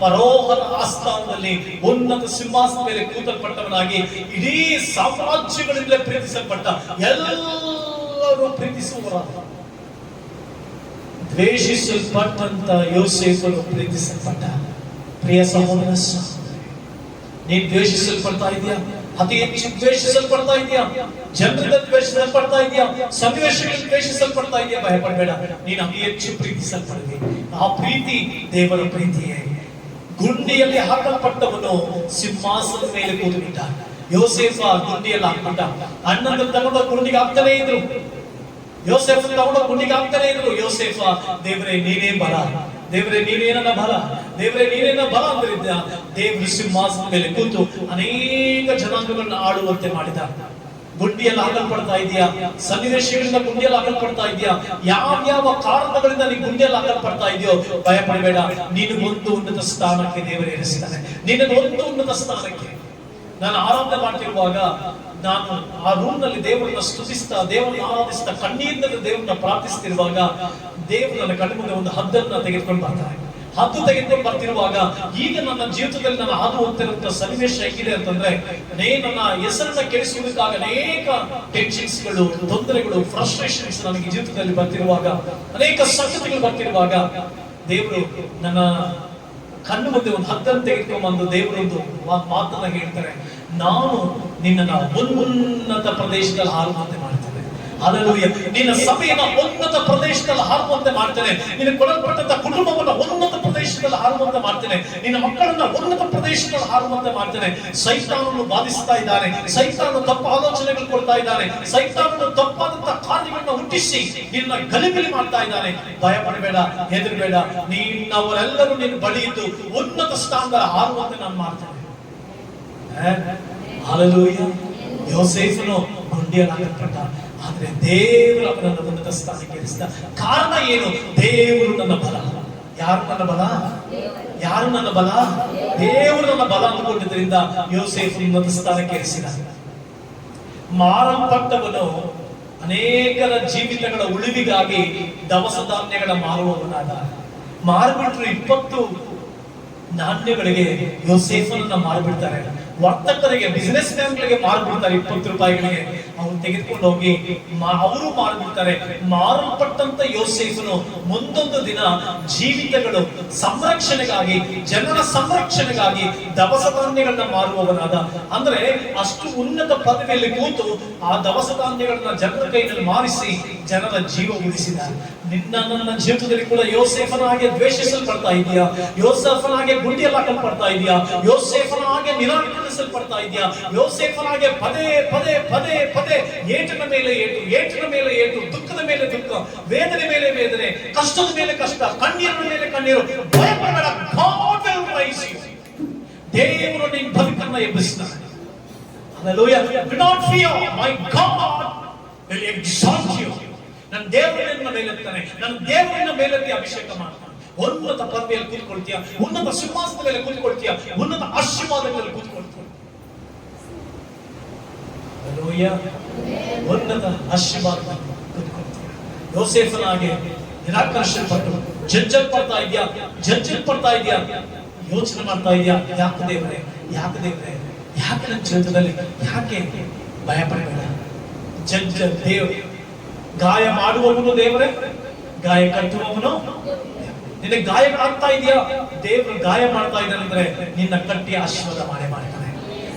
ಫರೋಹನ ಆಸ್ಥಾನದಲ್ಲಿ ಉನ್ನತ ಸಿಂಹಾಸನದ ಮೇಲೆ ಕೂತಲ್ಪಟ್ಟವನಾಗಿ ಇಡೀ ಸಾಮ್ರಾಜ್ಯಗಳಿಂದ ಪ್ರೀತಿಸಲ್ಪಟ್ಟ, ಎಲ್ಲರೂ ಪ್ರೀತಿಸುವವರಾದ. ದ್ವೇಷಿಸಲ್ಪಟ್ಟಂತ ಯೋಸೇಫನು ಪ್ರೀತಿಸಲ್ಪಟ್ಟ. ಪ್ರಿಯ ಸಹೋದರ, ನೀನ್ ದ್ವೇಷಿಸಲ್ಪಡ್ತಾ ಇದೆಯಾ? ಅತಿ ಹೆಚ್ಚು ದ್ವೇಷಿಸಲ್ಪಡ್ತಾ ಇದೆಯಾ? ಜನರಿಂದ ದ್ವೇಷಿಸಲ್ಪಡ್ತಾ ಇದೆಯಾ? ಸನ್ನಿವೇಶಗಳಲ್ಲಿ ದ್ವೇಷಿಸಲ್ಪಡ್ತಾ ಇದೆಯಾ? ಭಯಪಡಬೇಡ. ನೀನು ಅತಿ ಹೆಚ್ಚು ಪ್ರೀತಿಸಲ್ಪಡುವೆ. ಆ ಪ್ರೀತಿ ದೇವರ ಪ್ರೀತಿಯೇ. ಗುಂಡಿಯಲ್ಲಿ ಹಾಕಲ್ಪಟ್ಟವನು ಸಿಂಹಾಸನದ ಮೇಲೆ ಕೂತುಬಿಟ್ಟ. ಯೋಸೇಫ ಗುಂಡಿಯಲ್ಲಿ ಹಾಕ್ಬಿಟ್ಟ. ಅಣ್ಣನ ತಗೊಂಡ ಗುಂಡಿಗೆ ಹಾಕ್ತಾನೆ ಇದ್ರು. ಯೋಸೇಫ್ ತಗೊಂಡ ಗುಂಡಿಗೆ ಹಾಕ್ತಾನೆ ಇದ್ರು. ಯೋಸೇಫ, ದೇವರೇ ನೀನೇ ಬಲ, ದೇವರೇ ನೀನೇ ನನ್ನ ಬಲ, ದೇವರೇ ನೀನೇ ನನ್ನ ಬಲ ಅಂದ್ರಿದ್ದ. ದೇವರು ಸಿಂಹಾಸನದ ಮೇಲೆ ಕೂತು ಅನೇಕ ಜನಾಂಗಗಳನ್ನ ಆಳುವಂತೆ ಮಾಡಿದ. ಗುಂಡಿಯಲ್ಲಿ ಹಾಕಲ್ಪಡ್ತಾ ಇದೆಯಾ? ಸನ್ನಿವೇಶಗಳಿಂದ ಗುಂಡಿಯಲ್ಲಿ ಹಾಕಲ್ಪಡ್ತಾ ಇದೆಯಾ? ಯಾವ ಕಾರಣಗಳಿಂದ ನೀನು ಗುಂಡಿಯಲ್ಲಿ ಹಾಕಲ್ಪಡ್ತಾ ಇದೆಯೋ ಭಯಪಡಬೇಡ. ನೀನು ಒಂದು ಉನ್ನತ ಸ್ಥಾನಕ್ಕೆ ದೇವರು ಏರಿಸಿದ್ದಾನೆ. ನಿನ್ನನ್ನು ಒಂದು ಉನ್ನತ ಸ್ಥಾನಕ್ಕೆ. ನಾನು ಆರಾಧನೆ ಮಾಡ್ತಿರುವಾಗ ನಾನು ಆ ರೂಮ್ ನಲ್ಲಿ ದೇವರನ್ನ ಸ್ತುತಿಸ್ತಾ, ದೇವರನ್ನ ಆರಾಧಿಸ್ತಾ, ಕಣ್ಣೀರಿನಿಂದ ದೇವರನ್ನ ಪ್ರಾರ್ಥಿಸ್ತಿರುವಾಗ ದೇವರು ನನ್ನ ಕಣ್ಣ ಮುಂದೆ ಒಂದು ಹದ್ದನ್ನ ತೆಗೆದುಕೊಂಡು ಬರ್ತಾರೆ. ಹದ್ದು ತೆಗೆದುಕೊಂಡು ಬರ್ತಿರುವಾಗ ಈಗ ನನ್ನ ಜೀವಿತದಲ್ಲಿ ನಾನು ಹಾದು ಹೋಗ್ತಿರುವಂತ ಸನ್ನಿವೇಶ ಹೇಗಿದೆ ಅಂತಂದ್ರೆ, ನನ್ನ ಹೆಸರನ್ನ ಕೆಡಿಸುವುದಕ್ಕಾಗ ಅನೇಕ ಟೆನ್ಷನ್ಸ್ಗಳು, ತೊಂದರೆಗಳು, ಫ್ರಸ್ಟ್ರೇಷನ್ಸ್ ನನಗೆ ಜೀವಿತದಲ್ಲಿ ಬರ್ತಿರುವಾಗ, ಅನೇಕ ಸಂಗತಿಗಳು ಬರ್ತಿರುವಾಗ ದೇವರು ನನ್ನ ಕಣ್ಣು ಮುಂದೆ ಒಂದು ಹದ್ದನ್ನು ತೆಗೆದುಕೊಂಡು ದೇವರೊಂದು ಮಾತನ್ನ ಹೇಳ್ತಾರೆ, ನಾನು ನಿನ್ನನ್ನು ಉನ್ನತ ಪ್ರದೇಶದಲ್ಲಿ ಹಾರುವಂತೆ ಮಾಡ್ತೇನೆ. ಹಲ್ಲೆಲೂಯಾ. ನಿನ್ನ ಸಭೆಯನ್ನ ಉನ್ನತ ಪ್ರದೇಶದಲ್ಲಿ ಹಾರುವಂತೆ ಮಾಡ್ತೇನೆ. ನಿನ್ನ ಕೊಡಲ್ಪಟ್ಟಂತ ಕುಟುಂಬವನ್ನ ಉನ್ನತ ಪ್ರದೇಶದಲ್ಲಿ ಹಾರುವಂತೆ ಮಾಡ್ತೇನೆ. ನಿನ್ನ ಮಕ್ಕಳನ್ನ ಉನ್ನತ ಪ್ರದೇಶದಲ್ಲಿ ಹಾರುವಂತೆ ಮಾಡ್ತೇನೆ. ಸೈತಾನನ್ನು ಬಾಧಿಸ್ತಾ ಇದ್ದಾನೆ, ಸೈತಾನನು ತಪ್ಪು ಆಲೋಚನೆಗಳು ಕೊಡ್ತಾ ಇದ್ದಾನೆ, ಸೈತಾನನು ತಪ್ಪಾದಂತ ಕಾರ್ಯಗಳನ್ನ ಹುಟ್ಟಿಸಿ ನಿನ್ನ ಗಲಿಬಿಲಿ ಮಾಡ್ತಾ ಇದ್ದಾನೆ. ಭಯ ಪಡಬೇಡ, ಹೆದರಬೇಡ. ನಿನ್ನವರೆಲ್ಲರೂ ನಿನ್ನ ಬಳಿ ಇದ್ದು ಉನ್ನತ ಸ್ಥಾನದಲ್ಲಿ ಹಾರುವಂತೆ ನಾನು ಮಾಡ್ತೇನೆ. ಹಲ್ಲೆಲೂಯಾ. ಯೋಸೇಫನು ಗುಂಡಿಯಲ್ಲಿ ಹಾಕಲ್ಪಟ್ಟ, ಆದ್ರೆ ದೇವರು ಅವನನ್ನು ಉನ್ನತ ಸ್ಥಾನಕ್ಕೆ ಏರಿಸಿದ. ಕಾರಣ ಏನು? ದೇವರು ನನ್ನ ಬಲ. ಯಾರು ನನ್ನ ಬಲ? ಯಾರು ನನ್ನ ಬಲ? ದೇವರು ನನ್ನ ಬಲ ಅಂದುಕೊಂಡಿದ್ದರಿಂದ ಯೋಸೇಫ್ ಉನ್ನತ ಸ್ಥಾನಕ್ಕೆ ಏರಿಸಿದ. ಮಾರಲ್ಪಟ್ಟವನು ಅನೇಕರ ಜೀವಿತಗಳ ಉಳಿವಿಗಾಗಿ ದವಸ ಧಾನ್ಯಗಳ ಮಾರುವವನಾದ. ಮಾರ್ಬಿಟ್ರು 20 ನಾಣ್ಯಗಳಿಗೆ ಯೋಸೇಫನನ್ನ ಮಾರ್ಬಿಡ್ತಾರೆ. ವರ್ತಕರಿಗೆ, ಬಿಸಿನೆಸ್ ಮ್ಯಾನ್ಗಳಿಗೆ ಮಾರ್ಬಿಡ್ತಾರೆ 20 ರೂಪಾಯಿಗಳಿಗೆ. ಅವ್ರು ತೆಗೆದುಕೊಂಡು ಹೋಗಿ ಅವರು ಮಾರ್ಬಿಡ್ತಾರೆ. ಮಾರಲ್ಪಟ್ಟಂತ ಯೋಸೇಫನು ಮುಂದೊಂದು ದಿನ ಜೀವಿತಗಳು ಸಂರಕ್ಷಣೆಗಾಗಿ, ಜನರ ಸಂರಕ್ಷಣೆಗಾಗಿ ದವಸ ಧಾನ್ಯಗಳನ್ನ ಮಾರುವವನಾದ. ಅಂದ್ರೆ ಅಷ್ಟು ಉನ್ನತ ಪದವಿಯಲ್ಲಿ ಕೂತು ಆ ದವಸ ಧಾನ್ಯಗಳನ್ನ ಜನರ ಕೈಯಲ್ಲಿ ಮಾರಿಸಿ ಜನರ ಜೀವ ಉಳಿಸಿದ. ನನ್ನ ಜೀವಿತದಲ್ಲಿ ಕೂಡ ಯೋಸೇಫನ ಹಾಗೆ ದ್ವೇಷಿಸಲ್ಪಡ್ತಾ ಇದೆಯಾ? ಯೋಸೇಫನ ಹಾಗೆ ಗುಂಡಿಯಲ್ಲಿ ಹಾಕಲ್ಪಡ್ತಾ ಇದೆಯಾ? ಯೋಸೇಫನ ಹಾಗೆ ನಿರಾಕರಿಸಲ್ಪಡ್ತಾ ಇದೆಯಾ? ಯೋಸೇಫನ ಹಾಗೆ ಪದೇ ಪದೇ ಪದೇ ಪದೇ ಏಟಿನ ಮೇಲೆ ಏಟು, ಏಟಿನ ಮೇಲೆ ಏಟು, ದುಃಖದ ಮೇಲೆ ದುಃಖ, ವೇದನೆ ಮೇಲೆ ವೇದನೆ, ಕಷ್ಟದ ಮೇಲೆ ಕಷ್ಟ, ಕಣ್ಣೀರಿನ ಮೇಲೆ ಕಣ್ಣೀರು. ಭಯಪಡಬೇಡ, God will raise you. ದೇವರು ನಿನ್ನ ಬದುಕನ್ನ ಎಬ್ಬಿಸ್ತಾನೆ. Hallelujah. Do not fear, my God will exalt you. ನನ್ನ ದೇವರನ್ನ ಮೇಲೆತ್ತಾನೆ, ನನ್ನ ದೇವರನ್ನ ಮೇಲೆತ್ತಿ ಅಭಿಷೇಕ ಮಾಡ್ತಾನೆ. ಉನ್ನತ ಪದವಿಯಲ್ಲಿ ಕೂತ್ಕೊಳ್ತೀಯ, ಉನ್ನತ ಸಿಂಹಾಸನದ ಮೇಲೆ ಕೂತ್ಕೊಳ್ತೀಯ, ಉನ್ನತ ಆಶೀರ್ವಾದಗಳಲ್ಲಿ ಕೂತ್ಕೊಳ್ತೀಯ. Hallelujah. ಉನ್ನತ ಆಶೀರ್ವಾದದಲ್ಲಿ ಕೂತ್ಕೊಳ್ತೀಯ. ಯೋಸೇಫನ ಹಾಗೆ ನಿರಾಕರಿಸಲ್ಪಟ್ಟು ಜಜ್ಜಲ್ಪಡ್ತಾ ಇದೆಯಾ? ಜಜ್ಜಲ್ಪಡ್ತಾ ಇದೆಯಾ? ಯೋಚನೆ ಮಾಡ್ತಾ ಇದೆಯಾ? ಯಾಕೆ ದೇವರೇ, ಯಾಕೆ ದೇವರೇ, ಯಾಕೆ ನನ್ನ ಜೀವಿತದಲ್ಲಿ, ಯಾಕೆ? ಭಯ ಪಡಬೇಡ. ದೇವ ಗಾಯ ಮಾಡುವವನು ದೇವರೇ, ಗಾಯ ಕಟ್ಟುವವನು. ನಿನ್ನ ಗಾಯ ಆಗ್ತಾ ಇದೆಯಾ? ದೇವರು ಗಾಯ ಮಾಡ್ತಾ ಇದ್ದಾನೆ ಅಂದ್ರೆ ನಿನ್ನ ಕಟ್ಟಿ ಆಶೀರ್ವಾದ ಮಾಡೇ ಮಾಡ್ತಾನೆ.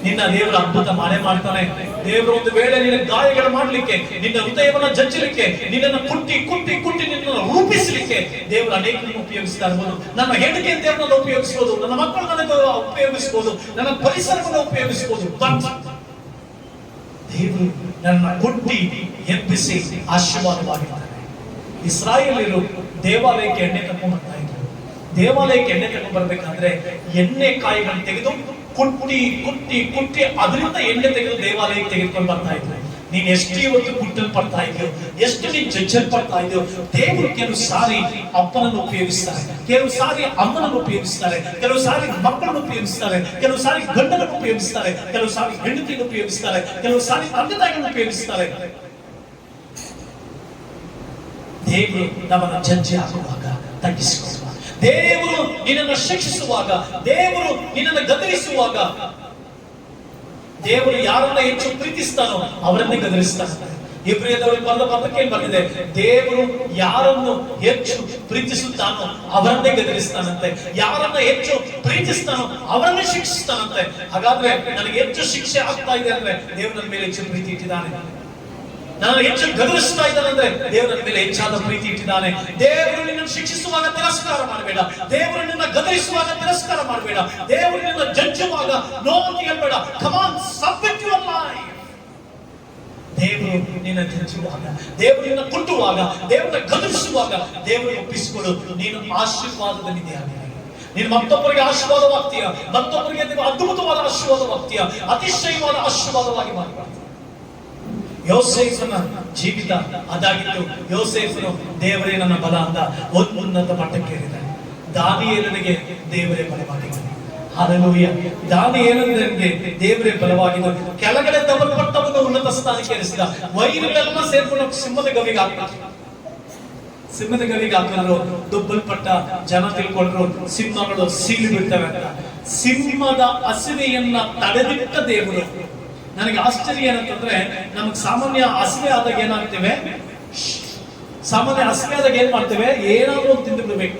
ನಿನ್ನ ದೇವರ ಅದ್ಭುತ ಮಾಡೇ ಮಾಡ್ತಾನೆ. ದೇವರು ಒಂದು ವೇಳೆ ನಿನ್ನ ಗಾಯಗಳು ಮಾಡ್ಲಿಕ್ಕೆ, ನಿನ್ನ ಹೃದಯವನ್ನ ಜಜ್ಜಲಿಕ್ಕೆ, ನಿನ್ನನ್ನು ಕುಟ್ಟಿ ಕುಟ್ಟಿ ಕುಟ್ಟಿ ನಿನ್ನನ್ನು ರೂಪಿಸಲಿಕ್ಕೆ ದೇವರು ಅನೇಕರನ್ನು ಉಪಯೋಗಿಸ್ತಾ ಇರ್ಬೋದು. ನನ್ನ ಹೆಂಡತಿ ದೇವರನ್ನ ಉಪಯೋಗಿಸಬಹುದು, ನನ್ನ ಮಕ್ಕಳನ್ನ ಉಪಯೋಗಿಸಬಹುದು, ನನ್ನ ಪರಿಸರವನ್ನು ಉಪಯೋಗಿಸಬಹುದು. ದೇವರು ನನ್ನ ಕುಟ್ಟಿ ಎಬ್ಬಿಸಿ ಆಶೀರ್ವಾದವಾಗಿರ್ತಾನೆ. ಇಸ್ರಾಯೇಲ್ಯರು ದೇವಾಲಯಕ್ಕೆ ಎಣ್ಣೆ ತಗೊಂಡು ಬರ್ತಾ ಇದ್ರು. ದೇವಾಲಯಕ್ಕೆ ಎಣ್ಣೆ ತಗೊಂಡು ಬರ್ಬೇಕಾದ್ರೆ ಎಣ್ಣೆ ಕಾಯಿಗಳನ್ನು ತೆಗೆದು ಕುಟ್ಟಿ ಕುಟ್ಟಿ ಕುಟ್ಟಿ ಅದರಿಂದ ಎಣ್ಣೆ ತೆಗೆದು ದೇವಾಲಯಕ್ಕೆ ತೆಗೆದುಕೊಂಡು ಬರ್ತಾ ಇದ್ರು. ನೀನ್ ಎಷ್ಟು ಇವತ್ತು ಕುಟ್ಟಲ್ಪಡ್ತಾ ಇದೆಯೋ, ಎಷ್ಟು ನೀನ್ ಜಜ್ಜಲ್ಪಡ್ತಾ ಇದೆಯೋ, ದೇವರು ಕೆಲವು ಸಾರಿ ಅಪ್ಪನನ್ನು ಉಪಯೋಗಿಸ್ತಾರೆ, ಕೆಲವು ಸಾರಿ ಅಮ್ಮನನ್ನು ಉಪಯೋಗಿಸ್ತಾರೆ, ಕೆಲವು ಸಾರಿ ಮಕ್ಕಳನ್ನು ಉಪಯೋಗಿಸ್ತಾರೆ, ಕೆಲವು ಸಾರಿ ಗಂಡನನ್ನು ಉಪಯೋಗಿಸ್ತಾರೆ, ಕೆಲವು ಸಾರಿ ಹೆಂಡತಿಯನ್ನು ಉಪಯೋಗಿಸ್ತಾರೆ, ಕೆಲವು ಸಾರಿ ತಂದೆ ತಾಯಿಗಳನ್ನು ಉಪಯೋಗಿಸ್ತಾರೆ. ದೇವರು ನಮ್ಮನ್ನು ಜಜ್ಜಿ ಹಾಕುವಾಗ ತಗ್ಗಿಸಿಕೊಳ್ಳುವ, ದೇವರು ನಿನ್ನನ್ನು ಶಿಕ್ಷಿಸುವಾಗ, ದೇವರು ನಿನ್ನನ್ನು ಗದರಿಸುವಾಗ, ದೇವರು ಯಾರನ್ನ ಹೆಚ್ಚು ಪ್ರೀತಿಸ್ತಾನೋ ಅವರನ್ನೇ ಗದರಿಸ್ತಾನೆ. ಇಬ್ರಿಯದವರಿಗೆ ಬರೆದ ಪದಕ್ಕೆ ಬಂದಿದೆ, ದೇವರು ಯಾರನ್ನು ಹೆಚ್ಚು ಪ್ರೀತಿಸುತ್ತಾನೋ ಅವರನ್ನೇ ಗದರಿಸ್ತಾನಂತೆ, ಯಾರನ್ನ ಹೆಚ್ಚು ಪ್ರೀತಿಸ್ತಾನೋ ಅವರನ್ನೇ ಶಿಕ್ಷಿಸ್ತಾನಂತೆ. ಹಾಗಾದ್ರೆ ನನಗೆ ಹೆಚ್ಚು ಶಿಕ್ಷೆ ಆಗ್ತಾ ಇದೆ ಅಂದ್ರೆ ದೇವರು ನನ್ನ ಮೇಲೆ ಹೆಚ್ಚು ಪ್ರೀತಿ ಇಟ್ಟಿದ್ದಾನೆ. ನಾನು ಹೆಚ್ಚು ಗದರಿಸ್ತಾ ಇದ್ದಾನಂದ್ರೆ ದೇವರು ನನ್ನ ಮೇಲೆ ಹೆಚ್ಚಾದ ಪ್ರೀತಿ ಇಟ್ಟಿದ್ದಾನೆ. ದೇವರು ನಿನ್ನನ್ನು ಶಿಕ್ಷಿಸುವಾಗ ತಿರಸ್ಕಾರ ಮಾಡಬೇಡ, ದೇವರು ನಿನ್ನ ಗದರಿಸುವಾಗ ತಿರಸ್ಕಾರ ಮಾಡಬೇಡ, ದೇವರು ನಿನ್ನ ಜಜ್ಜುವಾಗ ನೋ ಅಂತ ಹೇಳ್ಬೇಡ. Come on, submit your life. ದೇವರು ನಿನ್ನ ಜಜ್ಜುವಾಗ, ದೇವರು ನಿನ್ನ ಕುಟ್ಟುವಾಗ, ದೇವರನ್ನ ಗದರಿಸುವಾಗ ದೇವರು ಒಪ್ಪಿಸಿಕೊಳ್ಳು. ನೀನು ಆಶೀರ್ವಾದದ ನಿಧಿಯಾಗಿದೆ. ನೀನು ಮತ್ತೊಬ್ಬರಿಗೆ ಆಶೀರ್ವಾದವಾಗ್ತೀಯ, ಮತ್ತೊಬ್ಬರಿಗೆ ಅದ್ಭುತವಾದ ಆಶೀರ್ವಾದವಾಗ್ತೀಯ, ಅತಿಶಯವಾದ ಆಶೀರ್ವಾದವಾಗಿ ಮಾರ್ಪಡ್ತೀಯ. ಯೋಸೇಫನ ಜೀವಿತ ಅದಾಗಿತ್ತು. ಯೋಸೇಫನು ದೇವರೇ ನನ್ನ ಬಲ ಅಂತ ಉನ್ನತ ಮಟ್ಟಕ್ಕೇರಿದ್ದಾನೆ. ದಾನಿಯೇಲನಿಗೆ ದೇವರೇ ಬಲವಾಗಿದ್ದಾನೆ. ಹಲ್ಲೆಲೂಯಾ. ದಾನಿಯೇಲನಿಗೆ ದೇವರೇ ಬಲವಾಗಿದ್ದಾನೆ. ಕೆಳಗಡೆ ತಗೊಳ್ಪಟ್ಟವನು ಉನ್ನತ ಸ್ಥಾನಕ್ಕೆ ಏರಿಸಿದ. ವೈರಿಗಳೆಲ್ಲ ಸೇರ್ಕೊಂಡು ಸಿಂಹದ ಗವಿಗೆ ಹಾಕಿದ್ರು. ಸಿಂಹದ ಗವಿಗೆ ಹಾಕಿದ್ರು. ದುಬ್ಬಲ್ಪಟ್ಟ ಜನ ತಿಳ್ಕೊಂಡ್ರು ಸಿಂಹಗಳು ಸೀಳಿ ಬಿಡ್ತವೆ ಅಂತ. ಸಿಂಹದ ಹಸಿವೆಯನ್ನ ತಡೆದಿಟ್ಟ ದೇವರು. ನನಗೆ ಆಶ್ಚರ್ಯ ಏನಂತಂದ್ರೆ, ನಮಗ್ ಸಾಮಾನ್ಯ ಹಸಿವೆ ಆದಾಗ ಏನಾಗ್ತೇವೆ, ಸಾಮಾನ್ಯ ಹಸಿವೆ ಆದಾಗ ಏನ್ ಮಾಡ್ತೇವೆ, ಏನಾದ್ರೂ ಒಂದು ತಿಂದು ಬಿಡ್ಬೇಕು.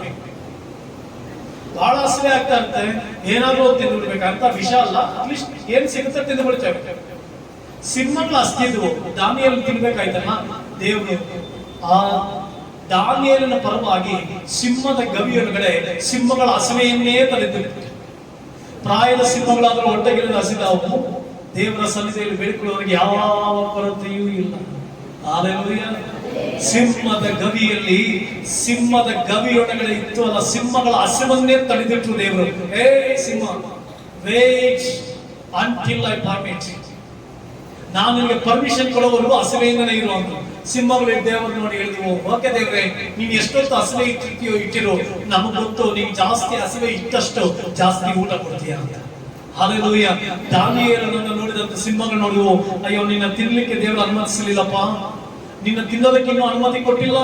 ಬಹಳ ಹಸಿವೆ ಆಗ್ತಾ ಇರ್ತೇವೆ, ಏನಾದ್ರೂ ಒಂದು ತಿಂದು ಬಿಡ್ಬೇಕಂತ. ವಿಷ ಅಲ್ಲ, ಅಟ್ಲೀಸ್ಟ್ ಏನ್ ಸಿಗುತ್ತೆ ತಿಂದು ಬಿಡ್ತೇವೆ. ಸಿಂಹಗಳು ಹಸ್ತಿದ್ವು, ದಾನಿಯೇಲನ ತಿನ್ಬೇಕಾಯ್ತಲ್ಲ. ದೇವರು ಆ ದಾನಿಯೇಲನ ಪರವಾಗಿ ಸಿಂಹದ ಗವಿಯೊಳಗಡೆ ಸಿಂಹಗಳ ಹಸಿವೆಯನ್ನೇ ತಲೆದಿತ್ತು. ಪ್ರಾಯದ ಸಿಂಹಗಳಾದ್ರೂ ಹೊಟ್ಟೆಗಿಳಿದ ಹಸಿದವು. ದೇವರ ಸನ್ನಿಧಿಯಲ್ಲಿ ಬೇಡಿಕೊಳ್ಳುವವರಿಗೆ ಯಾವ ಕೊರತೆಯೂ ಇಲ್ಲ. ಹಲ್ಲೆಲೂಯಾ. ಸಿಂಹದ ಗವಿಯೊಳಗಡೆ ಇತ್ತು ಅಲ್ಲ, ಸಿಂಹಗಳ ಹಸಿವನ್ನೇ ತಡೆದಿಟ್ರು ದೇವರು. ಹೇ ಸಿಂಹ, ವೇಟ್ ಅಂಟಿಲ್ ಐ ಪರ್ಮಿಟ್. ನಾನು ನಿಮಗೆ ಪರ್ಮಿಷನ್ ಕೊಡೋವರೆಗೂ ಹಸಿವೆಯಿಂದನೇ ಇರುವಂತ. ಸಿಂಹಗಳು ದೇವರು ನೋಡಿ ಹೇಳಿದ್ವು, ಓಕೆ ದೇವ್ರೆ, ನೀನ್ ಎಷ್ಟೊತ್ತು ಹಸಿವೆ ಇಟ್ಟಿರೋ ನಮಗ್ ಗೊತ್ತು, ನೀನ್ ಜಾಸ್ತಿ ಹಸಿವೆ ಇಟ್ಟಷ್ಟು ಜಾಸ್ತಿ ಊಟ ಕೊಡ್ತೀಯ ಅಂತ. ಹಲ್ಲೆಲೂಯಾ. ದಾನಿಯೇಲನನ್ನು ನೋಡಿದಂತ ಸಿಂಹಗಳು ನೋಡಿವು, ಅಯ್ಯೋ ನಿನ್ನ ತಿನ್ಲಿಕ್ಕೆ ದೇವರು ಅನುಮತಿಸಲಿಲ್ಲಪ್ಪ, ನಿನ್ನ ತಿನ್ನೋದಕ್ಕೆ ಇನ್ನೂ ಅನುಮತಿ ಕೊಟ್ಟಿಲ್ಲ.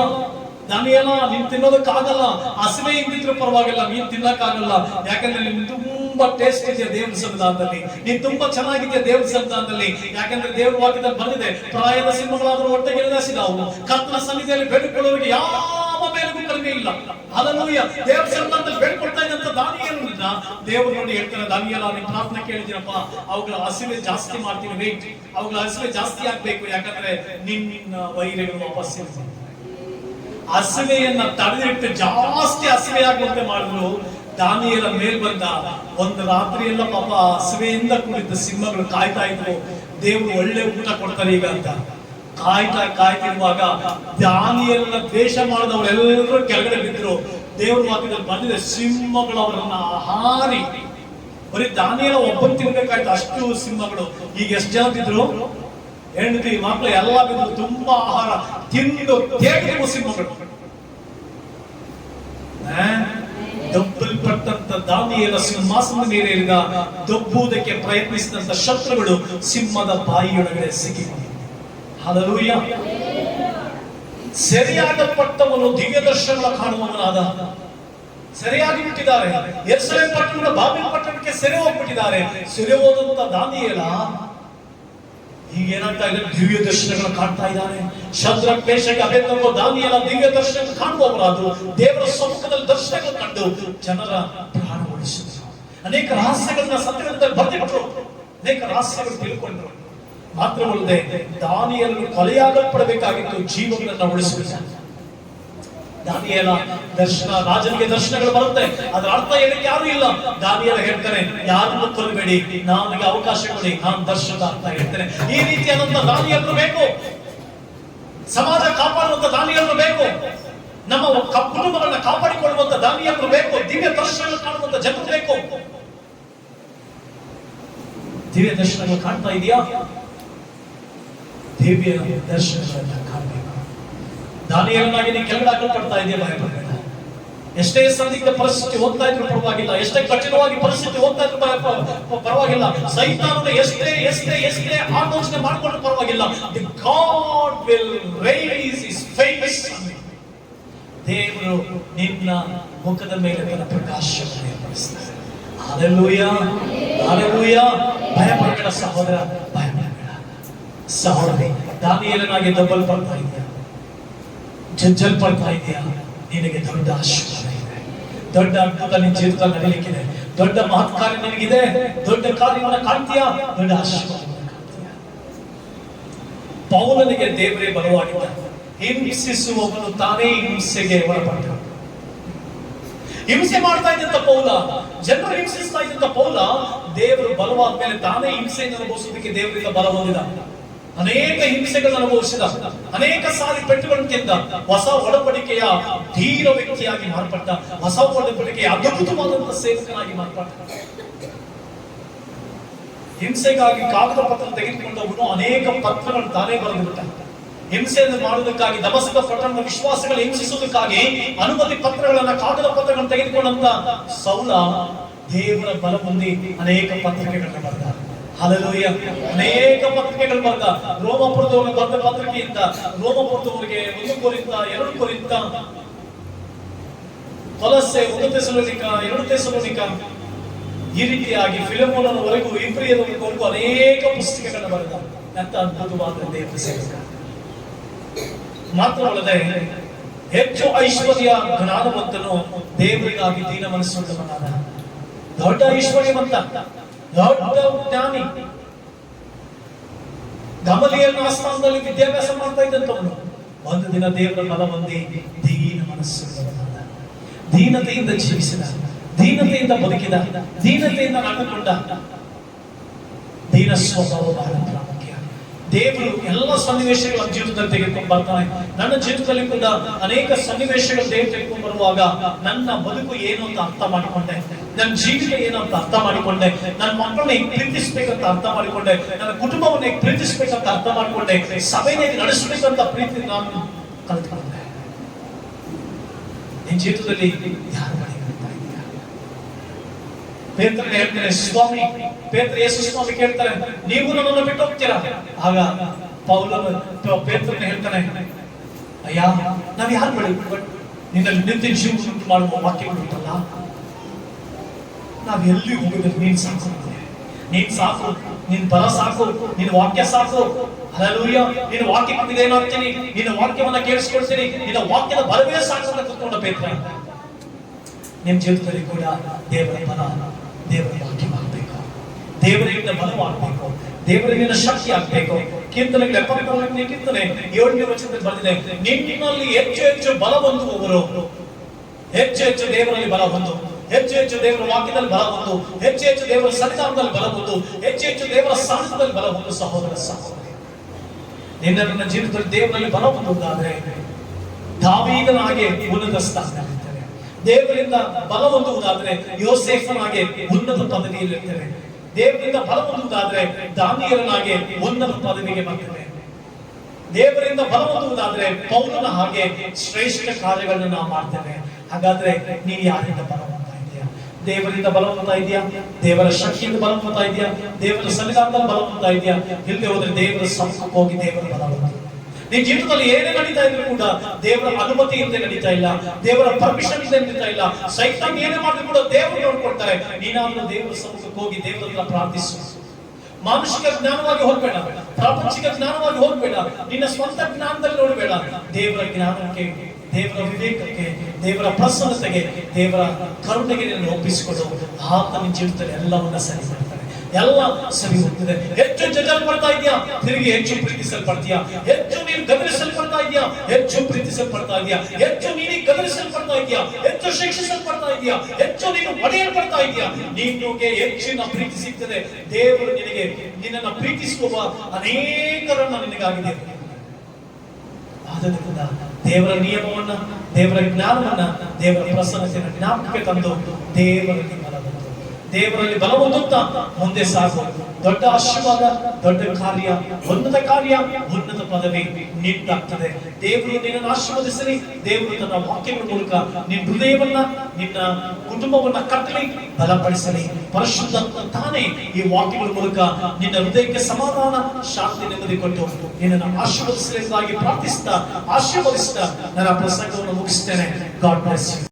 ದಾನಿಯೇಲ, ನೀನ್ ತಿನ್ನೋದಕ್ಕಾಗಲ್ಲ, ಹಸಿವೆ ಇಂದಿದ್ರು ಪರವಾಗಿಲ್ಲ, ನೀನ್ ತಿನ್ನಕ್ಕಾಗಲ್ಲ, ಯಾಕಂದ್ರೆ ನೀನ್ ತುಂಬಾ ತುಂಬಾ ಟೇಸ್ಟ್ ಇದೆಯಾ ದೇವರ ಸನ್ನಿಧಾನದಲ್ಲಿ, ನೀನ್ ತುಂಬಾ ಚೆನ್ನಾಗಿದೆಯಾ ದೇವರ ಸನ್ನಿಧಾನದಲ್ಲಿ. ಯಾಕಂದ್ರೆ ದೇವರ ವಾಕ್ಯದಲ್ಲಿ ಬಂದಿದೆ, ಪ್ರಾಯದ ಸಿಂಹಗಳಾದರೂ ಒಟ್ಟಿಗೆ ನೆಲೆಸಿದವು, ಕರ್ತನ ಸನ್ನಿಧಿಯಲ್ಲಿ ಬೇಡಿಕೊಳ್ಳುವವರಿಗೆ ಯಾವ ಮೇಲೆಗೂ ಕಡಿಮೆ ಇಲ್ಲ. ಹಲ್ಲೆಲೂಯಾ. ದೇವರ ಸನ್ನಿಧಾನದಲ್ಲಿ ಬೇಡ್ಕೊಳ್ತಾ ಇದ್ದಂತ ದಾನಿಯೇಲನನ್ನ ದೇವರು ನೋಡಿ ಹೇಳ್ತಾರೆ, ದಾನಿಯೇಲ ನೀನು ಪ್ರಾರ್ಥನೆ ಕೇಳಿದ್ದೀನಪ್ಪ, ಅವುಗಳ ಹಸಿವೆ ಜಾಸ್ತಿ ಮಾಡ್ತೀನಿ, ವೇಟ್, ಅವುಗಳ ಹಸಿವೆ ಜಾಸ್ತಿ ಆಗ್ಬೇಕು, ಯಾಕಂದ್ರೆ ನಿನ್ನ ವೈರಿಗಳು ವಾಪಸ್ ಇರ್ತಾರೆ. ಹಸಿವೆಯನ್ನ ತಡೆದಿಟ್ಟು ಜಾಸ್ತಿ ಹಸಿವೆ ಆಗುವಂತೆ ಮಾಡಿದ್ರು. ದಾನಿಯೇಲ ಮೇಲ್ ಬಂದ. ಒಂದು ರಾತ್ರಿ ಎಲ್ಲ ಪಾಪ ಹಸಿವೆಯಿಂದ ಕುಳಿತ ಸಿಂಹಗಳು ಕಾಯ್ತಾ ಇದ್ರು, ದೇವರು ಒಳ್ಳೆ ಊಟ ಕೊಡ್ತಾರೆ ಈಗ ಅಂತ ಕಾಯ್ತಿರುವಾಗ ದಾನಿಯೇಲನ ದ್ವೇಷ ಮಾಡಿದವರೆಲ್ಲರೂ ಕೆಳಗಡೆ ಬಿದ್ರು. ದೇವ್ರ ವಾಕ್ಯದಲ್ಲಿ ಬಂದಿದೆ, ಸಿಂಹಗಳು ಅವರನ್ನ ಹಾರಿ, ಬರೀ ದಾನಿಯೇಲ ಒಬ್ಬರು ತಿನ್ಬೇಕಾಯ್ತು ಅಷ್ಟು ಸಿಂಹಗಳು. ಈಗ ಎಷ್ಟು ಜನ ಬಿದ್ರು? ಹೆಂಡತಿ ಮಕ್ಕಳು ಎಲ್ಲ ಬಿದ್ರು. ತುಂಬಾ ಆಹಾರ ತಿಂದು ತೇಗಿರುವ ಸಿಂಹಗಳು. ದಬ್ಬಲ್ಪಟ್ಟಂತ ದಾನಿಯೇಲ ಸಿಂಹಾಸನದ ಮೇಲೆ ಇರಿದ ದಬ್ಬುವುದಕ್ಕೆ ಪ್ರಯತ್ನಿಸಿದಂತ ಶತ್ರುಗಳು ಸಿಂಹದ ಬಾಯಿಯೊಳಗಡೆ ಸಿಕ್ಕಿದರು. ಹಲ್ಲೆಲೂಯಾ. ಸೆರೆಯಾಗಲ್ಪಟ್ಟವನು ದಿವ್ಯ ದರ್ಶನ ಕಾಣುವವನಾದ. ಸೆರೆಯಾಗಿ ಬಿಟ್ಟಿದ್ದಾರೆ. ಯೆರೂಸಲೇಮ್ ಪಟ್ಟಣದ ಬಾಬಿಲ್ ಪಟ್ಟಣಕ್ಕೆ ಸೆರೆ ಹೋಗ್ಬಿಟ್ಟಿದ್ದಾರೆ. ಸೆರೆ ಹೋದಂತ ದಾನಿಯೇಲ ಈಗ ಏನಾಗ್ತಾ ಇದೆ? ದಿವ್ಯ ದರ್ಶನಗಳು ಕಾಣ್ತಾ ಇದ್ದಾನೆ. ಶದ್ರಕ್, ಮೇಷಕ್, ಅಬೇದ್ನೆಗೋ, ದಾನಿಯೇಲ ದಿವ್ಯ ದರ್ಶನ ಕಾಣುವವರಾದ್ರು. ದೇವರ ಸಮ್ಮುಖದಲ್ಲಿ ದರ್ಶನಗಳು ಕಂಡು ಜನರ ಪ್ರಾಣ ಉಳಿಸಿದ್ರು. ಅನೇಕ ರಹಸ್ಯಗಳನ್ನ ಸತ್ಯವೇದದಲ್ಲಿ ಬರೆದಿಟ್ಟರು, ಅನೇಕ ರಹಸ್ಯಗಳು ತಿಳ್ಕೊಂಡ್ರು. ಮಾತ್ರವಲ್ಲದೆ ದಾನಿಯೇಲನು ಕೊಲೆಯಾಗಲ್ಪಡಬೇಕಾಗಿತ್ತು, ಜೀವಗಳನ್ನು ಉಳಿಸಿದ. ದಾನಿಯೇಲ ದರ್ಶನ, ರಾಜನಿಗೆ ದರ್ಶನಗಳು ಬರುತ್ತೆ, ಅದರ ಅರ್ಥ ಹೇಳಕ್ಕೆ ಯಾರು ಇಲ್ಲ. ದಾನಿಯೇಲ ಹೇಳ್ತಾನೆ, ಯಾರನ್ನು ಕೊಲ್ಲಬೇಡಿ, ನನಗೆ ಅವಕಾಶ ಕೊಡಿ, ನಾನು ದರ್ಶನದ ಅರ್ಥ ಹೇಳ್ತೇನೆ. ಈ ರೀತಿಯಾದಂತ ದಾನಿಯೇಲರು ಬೇಕು. ಸಮಾಜ ಕಾಪಾಡುವಂತ ದಾನಿಯೇಲರು ಬೇಕು. ನಮ್ಮ ಕುಟುಂಬಗಳನ್ನ ಕಾಪಾಡಿಕೊಳ್ಳುವಂತ ದಾನಿಯೇಲರು ಬೇಕು. ದಿವ್ಯ ದರ್ಶನಗಳು ಕಾಣುವಂತ ಜನರು ಬೇಕು. ದಿವ್ಯ ದರ್ಶನಗಳು ಕಾಣ್ತಾ ಇದೆಯಾ? ದಿವ್ಯ ದರ್ಶನಗಳನ್ನ ಕಾಣಬೇಕು. ದಾನಿಯೇಲನಾಗಿ ನೀನು ಕೆಳಗಡೆ ಹಾಕಲ್ಪಡ್ತಾ ಇದೆಯಾ? ಭಯಪಡಬೇಡ. ಎಷ್ಟೇ ಸಂದಿಗ್ಧ ಪರಿಸ್ಥಿತಿ ಹೋಗ್ತಾ ಇದ್ರು ಪರವಾಗಿಲ್ಲ, ಎಷ್ಟೇ ಕಠಿಣವಾಗಿ ಪರಿಸ್ಥಿತಿ ಹೋಗ್ತಾ ಇದ್ರು ಪರವಾಗಿಲ್ಲ, ಸೈತಾನನ ಎಷ್ಟೇ ಆಲೋಚನೆ ಮಾಡಿಕೊಂಡು ಪರವಾಗಿಲ್ಲ. The God will raise his face. ದೇವರು ನಿನ್ನ ಮುಖದ ಮೇಲೆ ತನ್ನ ಪ್ರಕಾಶವನ್ನು ಏರ್ಪಡಿಸ್ತಾರೆ. Hallelujah, hallelujah. ಭಯಪಡಬೇಡ ಸಹೋದರ, ಭಯಪಡಬೇಡ ಸಹೋದರಿ. ದಾನಿಯೇಲನಾಗಿ ದಬ್ಬಲ್ಪಡ್ತಾ ಇದೆಯಾ? ಜಜ್ಜಲ್ಪಡ್ತಾ ಇದೆಯಾ? ನಿನಗೆ ದೊಡ್ಡ ಆಶೀರ್ವಾದ ಇದೆ, ದೊಡ್ಡ ಅದ್ಭುತ ನಿನ್ನ ಜೀವಿತದಲ್ಲಿ ನಡೆಯಲಿಕ್ಕಿದೆ, ದೊಡ್ಡ ಮಹತ್ ಕಾರ್ಯ ನಿನಗಿದೆ, ದೊಡ್ಡ ಕಾರ್ಯವನ್ನು ಕಾಣ್ತೀಯಾ, ದೊಡ್ಡ ಆಶೀರ್ವಾದವನ್ನು ಕಾಣ್ತೀಯಾ. ಪೌಲನಿಗೆ ದೇವರೇ ಬಲವಾಗಿದ್ದ. ಹಿಂಸಿಸುವವನು ತಾನೇ ಹಿಂಸೆಗೆ ಒಳಪಟ್ಟ. ಹಿಂಸೆ ಮಾಡ್ತಾ ಇದ್ದಂತ ಪೌಲ, ಜನರು ಹಿಂಸಿಸ್ತಾ ಇದ್ದಂತ ಪೌಲ, ದೇವರು ಬಲವಾದ ಮೇಲೆ ತಾನೇ ಹಿಂಸೆಯನ್ನು ಅನುಭವಿಸೋದಕ್ಕೆ ದೇವರಿಂದ ಬಲ ಹೊಂದಿದ. ಅನೇಕ ಹಿಂಸೆಗಳನ್ನು ಅನುಭವಿಸಿದ, ಅನೇಕ ಸಾರಿ ಪೆಟ್ಟುಗಳನ್ನು ತಿಂದ. ಹೊಸ ಒಡಂಬಡಿಕೆಯ ಧೀರ ವ್ಯಕ್ತಿಯಾಗಿ ಮಾರ್ಪಟ್ಟ, ಹೊಸ ಒಡಂಬಡಿಕೆಯ ಅದ್ಭುತವಾದಂತಹ ಸೇವಕನಾಗಿ ಮಾರ್ಪಟ್ಟ. ಹಿಂಸೆಗಾಗಿ ಕಾಗದ ಪತ್ರ ತೆಗೆದುಕೊಂಡವನು ಅನೇಕ ಪತ್ರಗಳನ್ನು ತಾನೇ ಬರೆದು ಬಿಟ್ಟ. ಹಿಂಸೆಯನ್ನು ಮಾಡುವುದಕ್ಕಾಗಿ ದಮಸ್ಕ ಪಟ್ಟಣದ ವಿಶ್ವಾಸಗಳು ಹಿಂಸಿಸುವುದಕ್ಕಾಗಿ ಅನುಮತಿ ಪತ್ರಗಳನ್ನ, ಕಾಗದ ಪತ್ರಗಳನ್ನು ತೆಗೆದುಕೊಂಡಂತ ಸೌಲ ದೇವರ ಬಲ ಹೊಂದಿ ಅನೇಕ ಪತ್ರಿಕೆಗಳನ್ನು ಬರೆದ. ಹಲ್ಲೆಲೂಯಾ. ಅನೇಕ ಪತ್ರಿಕೆಗಳು ಬರೆದ. ರೋಮಪುರದವರಿಗೆ ಬರೆದ ಪತ್ರಿಕೆಯಿಂದ ರೋಮಪುರದವರಿಗೆ 1 ಕೊರಿಂಥ, 2 ಕೊರಿಂಥ, ಕೊಲೊಸ್ಸೆ, 1 ಥೆಸಲೋನಿಕ, 2 ಥೆಸಲೋನಿಕ, ಈ ರೀತಿಯಾಗಿ ಫಿಲೆಮೋನನವರೆಗೂ, ಇಬ್ರಿಯದವರೆಗೂ ಅನೇಕ ಪುಸ್ತಕಗಳನ್ನು ಬರೆದ. ಅಂತ ಅದ್ಭುತವಾದ ದೇವರ ಸೇವಕ. ಮಾತ್ರವಲ್ಲದೆ ಹೆಚ್ಚು ಐಶ್ವರ್ಯ ಜ್ಞಾನವಂತನು, ದೇವರಿಗಾಗಿ ದೀನ ಮನಸ್ಸುಳ್ಳವನಾದ. ದೊಡ್ಡ ಐಶ್ವರ್ಯವಂತ, ದೊಡ್ಡ ಜ್ಞಾನಿ. ಗಮಲಿಯಲ್ನ ಆಸ್ಥಾನದಲ್ಲಿ ವಿದ್ಯಾಭ್ಯಾಸ ಮಾಡ್ತಾ ಇದ್ದಂತವನು ಒಂದು ದಿನ ದೇವರ ಬಲ ಹೊಂದಿ ದೀನ ಮನಸ್ಸುಳ್ಳವನಾದ. ದೀನತೆಯಿಂದ ಜೀವಿಸಿದ, ದೀನತೆಯಿಂದ ಬದುಕಿದ, ದೀನತೆಯಿಂದ ನಡೆದುಕೊಂಡ. ದೀನ ಸ್ವಭಾವ ಬಹಳ ಪ್ರಾಮುಖ್ಯ. ದೇವರು ಎಲ್ಲ ಸನ್ನಿವೇಶಗಳ ಜೀವಿತದಲ್ಲಿ ತೆಗೆದುಕೊಂಡು ಬರ್ತಾನೆ. ನನ್ನ ಜೀವಿತದಲ್ಲಿ ಕೂಡ ಅನೇಕ ಸನ್ನಿವೇಶಗಳು ದೇವರು ತೆಗೆದುಕೊಂಡು ಬರುವಾಗ ನನ್ನ ಬದುಕು ಏನು ಅಂತ ಅರ್ಥ ಮಾಡಿಕೊಂಡೆ, ನನ್ನ ಜೀವಿತ ಏನು ಅಂತ ಅರ್ಥ ಮಾಡಿಕೊಂಡೆ, ನನ್ನ ಮಕ್ಕಳನ್ನ ಹೇಗೆ ಪ್ರೀತಿಸ್ಬೇಕಂತ ಅರ್ಥ ಮಾಡಿಕೊಂಡೆ, ನನ್ನ ಕುಟುಂಬವನ್ನು ಹೇಗೆ ಪ್ರೀತಿಸ್ಬೇಕಂತ ಅರ್ಥ ಮಾಡಿಕೊಂಡೆ, ಸಭೆಯನ್ನು ಹೇಗೆ ನಡೆಸಬೇಕಂತ ಪ್ರೀತಿ ನಾನು ಕಲಿತುಕೊಂಡೆ. ನಿನ್ನ ಜೀವಿತದಲ್ಲಿ ಯಾರು ಮಾಡಿ ಪೇತ್ರನೇ ಹೇಳ್ತಾರೆ, ಸ್ವಾಮಿ, ಪೇತ್ರ ಯೇಸು ಸ್ವಾಮಿ ಕೇಳ್ತಾರೆ, ನೀವು ನನ್ನನ್ನು ಬಿಟ್ಟು ಹೋಗ್ತೀರಾ? ಆಗ ಪೌಲನು ಪೇತ್ರನೇ ಹೇಳ್ತಾನೆ, ಅಯ್ಯ, ನಾವು ಯಾರು ಬಳಿ ನಿನ್ನಲ್ಲಿ ನಿತ್ಯ ಜೀವ ಮಾಡುವ ವಾಕ್ಯಗಳು ಉಂಟಲ್ಲ, ನಾವು ಎಲ್ಲಿ ಹೋಗಿದ್ರೆ ನೀನ್ ಸಾಕು ನಮಗೆ. ನೀನ್ ಸಾಕು, ನಿನ್ ಬಲ ಸಾಕು, ನಿನ್ ವಾಕ್ಯ ಸಾಕು. ಹಲ್ಲೆಲೂಯಾ. ನಿನ್ನ ವಾಕ್ಯ ಬಂದಿದೆ ಅಂತೀನಿ, ನಿನ್ನ ವಾಕ್ಯವನ್ನ ಕೇಳಿಸ್ಕೊಳ್ತೀನಿ, ನಿನ್ನ ವಾಕ್ಯದ ಬಲವೇ ಸಾಕು ಅಂತ ಕೂತ್ಕೊಂಡ ಪೇತ್ರ. ನಿಮ್ ಜೀವಿತದಲ್ಲಿ ಕೂಡ ದೇವರ ಬಲ, ದೇವರ ವಾಕ್ಯವಾಗಬೇಕು, ದೇವರಿಂದ ಬಲವಾಗಬೇಕು, ದೇವರಿಂದ ಶಕ್ತಿ ಆಗ್ಬೇಕು. ಕೀರ್ತನೆಗಳು 74ನೇ ಕೀರ್ತನೆ 7ನೇ ವಚನದಲ್ಲಿ ಬರೆದಿದೆ, ನಿನ್ನಲ್ಲಿ ಹೆಚ್ಚು ಹೆಚ್ಚು ಬಲ ಹೊಂದುವವರು, ಹೆಚ್ಚು ಹೆಚ್ಚು ದೇವರಲ್ಲಿ ಬಲ ಹೊಂದು, ಹೆಚ್ಚು ಹೆಚ್ಚು ದೇವರ ವಾಕ್ಯದಲ್ಲಿ ಬಲ ಹೊಂದು, ಹೆಚ್ಚು ಹೆಚ್ಚು ದೇವರ ಸನ್ನಿಧಾನದಲ್ಲಿ ಬಲ ಹೊಂದು, ಹೆಚ್ಚು ಹೆಚ್ಚು ದೇವರ ಸಾನ್ನಿಧ್ಯದಲ್ಲಿ ಬಲ ಹೊಂದು. ಸಹೋದರ ಸಹೋದರಿ, ನಿನ್ನ ಜೀವಿತದಲ್ಲಿ ದೇವರಲ್ಲಿ ಬಲ ಹೊಂದುವುದಾದ್ರೆ ದಾವೀದನ ಹಾಗೆ ಉನ್ನತ ಸ್ಥಾನದಲ್ಲಿರ್ತೇವೆ. ದೇವರಿಂದ ಬಲ ಹೊಂದುವುದಾದ್ರೆ ಯೋಸೇಫನಾಗೆ ಉನ್ನತ ಪದವಿಯಲ್ಲಿರ್ತೇವೆ. ದೇವರಿಂದ ಬಲ ಹೊಂದುವುದಾದ್ರೆ ದಾನಿಯೇಲನಾಗೆ ಉನ್ನತ ಪದವಿಗೆ ಬರ್ತೇವೆ. ದೇವರಿಂದ ಬಲ ಹೊಂದುವುದಾದ್ರೆ ಪೌಲನ ಹಾಗೆ ಶ್ರೇಷ್ಠ ಕಾರ್ಯಗಳನ್ನು ನಾವು ಮಾಡ್ತೇವೆ. ಹಾಗಾದ್ರೆ ನೀನು ಯಾರಿಂದ ಬಲ ಹೊಂದ್ತಾ ಇದೆಯಾ? ದೇವರಿಂದ ಬಲ ಹೊಂದ್ತಾ ಇದೆಯಾ? ದೇವರ ಶಕ್ತಿಯಿಂದ ಬಲ ಹೊಂದ್ತಾ ಇದೆಯಾ? ದೇವರ ಸನ್ನಿಧಾನದಲ್ಲಿ ಬಲ ಹೊಂದ್ತಾ ಇದೆಯಾ? ಇಲ್ಲದೆ ಹೋದ್ರೆ ದೇವರ ಸಮ್ಮುಖಕ್ಕೆ ಹೋಗಿ ದೇವರ ಬಲ ಹೊಂದು. ನಿನ್ ಜೀವಿತದಲ್ಲಿ ಏನೇ ನಡೀತಾ ಇದ್ರು ಕೂಡ ದೇವರ ಅನುಮತಿ ಇಲ್ಲದೆ ನಡೀತಾ ಇಲ್ಲ, ದೇವರ ಪರ್ಮಿಷನ್ ಇಲ್ಲದೆ ನಡೀತಾ ಇಲ್ಲ. ಸೈತಾನ್ ಏನೇ ಮಾಡಿದ್ರು ಕೂಡ ದೇವರು ನೋಡ್ಕೊಳ್ತಾರೆ. ನೀನಾದ್ರೂ ದೇವರ ಸಮ್ಮುಖಕ್ಕೆ ಹೋಗಿ ದೇವರ ಹತ್ರ ಪ್ರಾರ್ಥಿಸು. ಮಾನುಷಿಕ ಜ್ಞಾನವಾಗಿ ಹೋಗ್ಬೇಡ, ಪ್ರಾಪಂಚಿಕ ಜ್ಞಾನವಾಗಿ ಹೋಗ್ಬೇಡ, ನಿನ್ನ ಸ್ವಂತ ಜ್ಞಾನದಲ್ಲಿ ನೋಡಬೇಡ. ದೇವರ ಜ್ಞಾನಕ್ಕೆ, ದೇವರ ವಿವೇಕಕ್ಕೆ, ದೇವರ ಪ್ರಸನ್ನತೆಗೆ, ದೇವರ ಕರುಣೆಗೆ ನಿನ್ನ ಒಪ್ಪಿಸಿಕೊಂಡು ಆತ ನಿನ್ನ ಜೀವಿತದಲ್ಲಿ ಎಲ್ಲವನ್ನ ಸರಿ ಮಾಡ್ತಾನೆ. ಎಲ್ಲ ಸರಿ ಹೋಗ್ತದೆ. ಹೆಚ್ಚು ಜಜಲ್ಪಡ್ತಾ ಇದೆಯಾ, ತಿರುಗಿ ಹೆಚ್ಚು ಪ್ರೀತಿಸಲ್ಪಡ್ತೀಯಾ. ಹೆಚ್ಚು ನೀನು ಗದರಿಸಲ್ಪಡ್ತಾ ಇದೆಯಾ, ಹೆಚ್ಚು ಪ್ರೀತಿಸಲ್ಪಡ್ತಾ ಇದೆಯಾ. ಹೆಚ್ಚು ನೀನು ಗದರಿಸಲ್ಪಡ್ತಾ ಇದೆಯಾ, ಹೆಚ್ಚು ಶಿಕ್ಷಿಸಲ್ಪಡ್ತಾ ಇದೆಯಾ, ಹೆಚ್ಚು ನೀನು ಒಡೆಯಲ್ಪಡ್ತಾ ಇದೆಯಾ. ನಿನಗೆ ಹೆಚ್ಚಿನ ಪ್ರೀತಿ ಸಿಗ್ತದೆ. ದೇವರು ನಿನಗೆ ನಿನ್ನನ್ನು ಪ್ರೀತಿಸುವ ಅನೇಕರನ್ನ ನಿನಗಾಗಿದೆ. ಆದ್ದರಿಂದ ದೇವರ ನಿಯಮವನ್ನ, ದೇವರ ಜ್ಞಾನವನ್ನ, ದೇವರ ಪ್ರಸನ್ನತೆಯನ್ನು ಜ್ಞಾಪಕಕ್ಕೆ ತಂದು ದೇವರಲ್ಲಿ ದೇವರಲ್ಲಿ ಬಲ ಹೊಂದುತ್ತಾ ಮುಂದೆ ಸಾಗು. ದೊಡ್ಡ ಆಶೀರ್ವಾದ, ದೊಡ್ಡ ಕಾರ್ಯ, ಉನ್ನತ ಕಾರ್ಯ, ಉನ್ನತ ಪದವಿ ನಿಂತಾಗ್ತದೆ. ದೇವರು ನಿನ್ನನ್ನು ಆಶೀರ್ವದಿಸಲಿ. ದೇವರು ತನ್ನ ವಾಕ್ಯಗಳ ಮೂಲಕ ನಿನ್ನ ಹೃದಯವನ್ನ, ನಿನ್ನ ಕುಟುಂಬವನ್ನ ಕಟ್ಟಲಿ, ಬಲಪಡಿಸಲಿ. ಪರಿಶುದ್ಧ ತಾನೇ ಈ ವಾಕ್ಯಗಳ ಮೂಲಕ ನಿನ್ನ ಹೃದಯಕ್ಕೆ ಸಮಾಧಾನ, ಶಾಂತಿ, ನೆಮ್ಮದಿ ಕೊಟ್ಟು ನಿನ್ನನ್ನು ಆಶೀರ್ವದಿಸಲಿದ್ದಾಗಿ ಪ್ರಾರ್ಥಿಸ್ತಾ, ಆಶೀರ್ವದಿಸ್ತಾ ನನ್ನ ಪ್ರಸಂಗವನ್ನು ಮುಗಿಸ್ತೇನೆ. God bless you.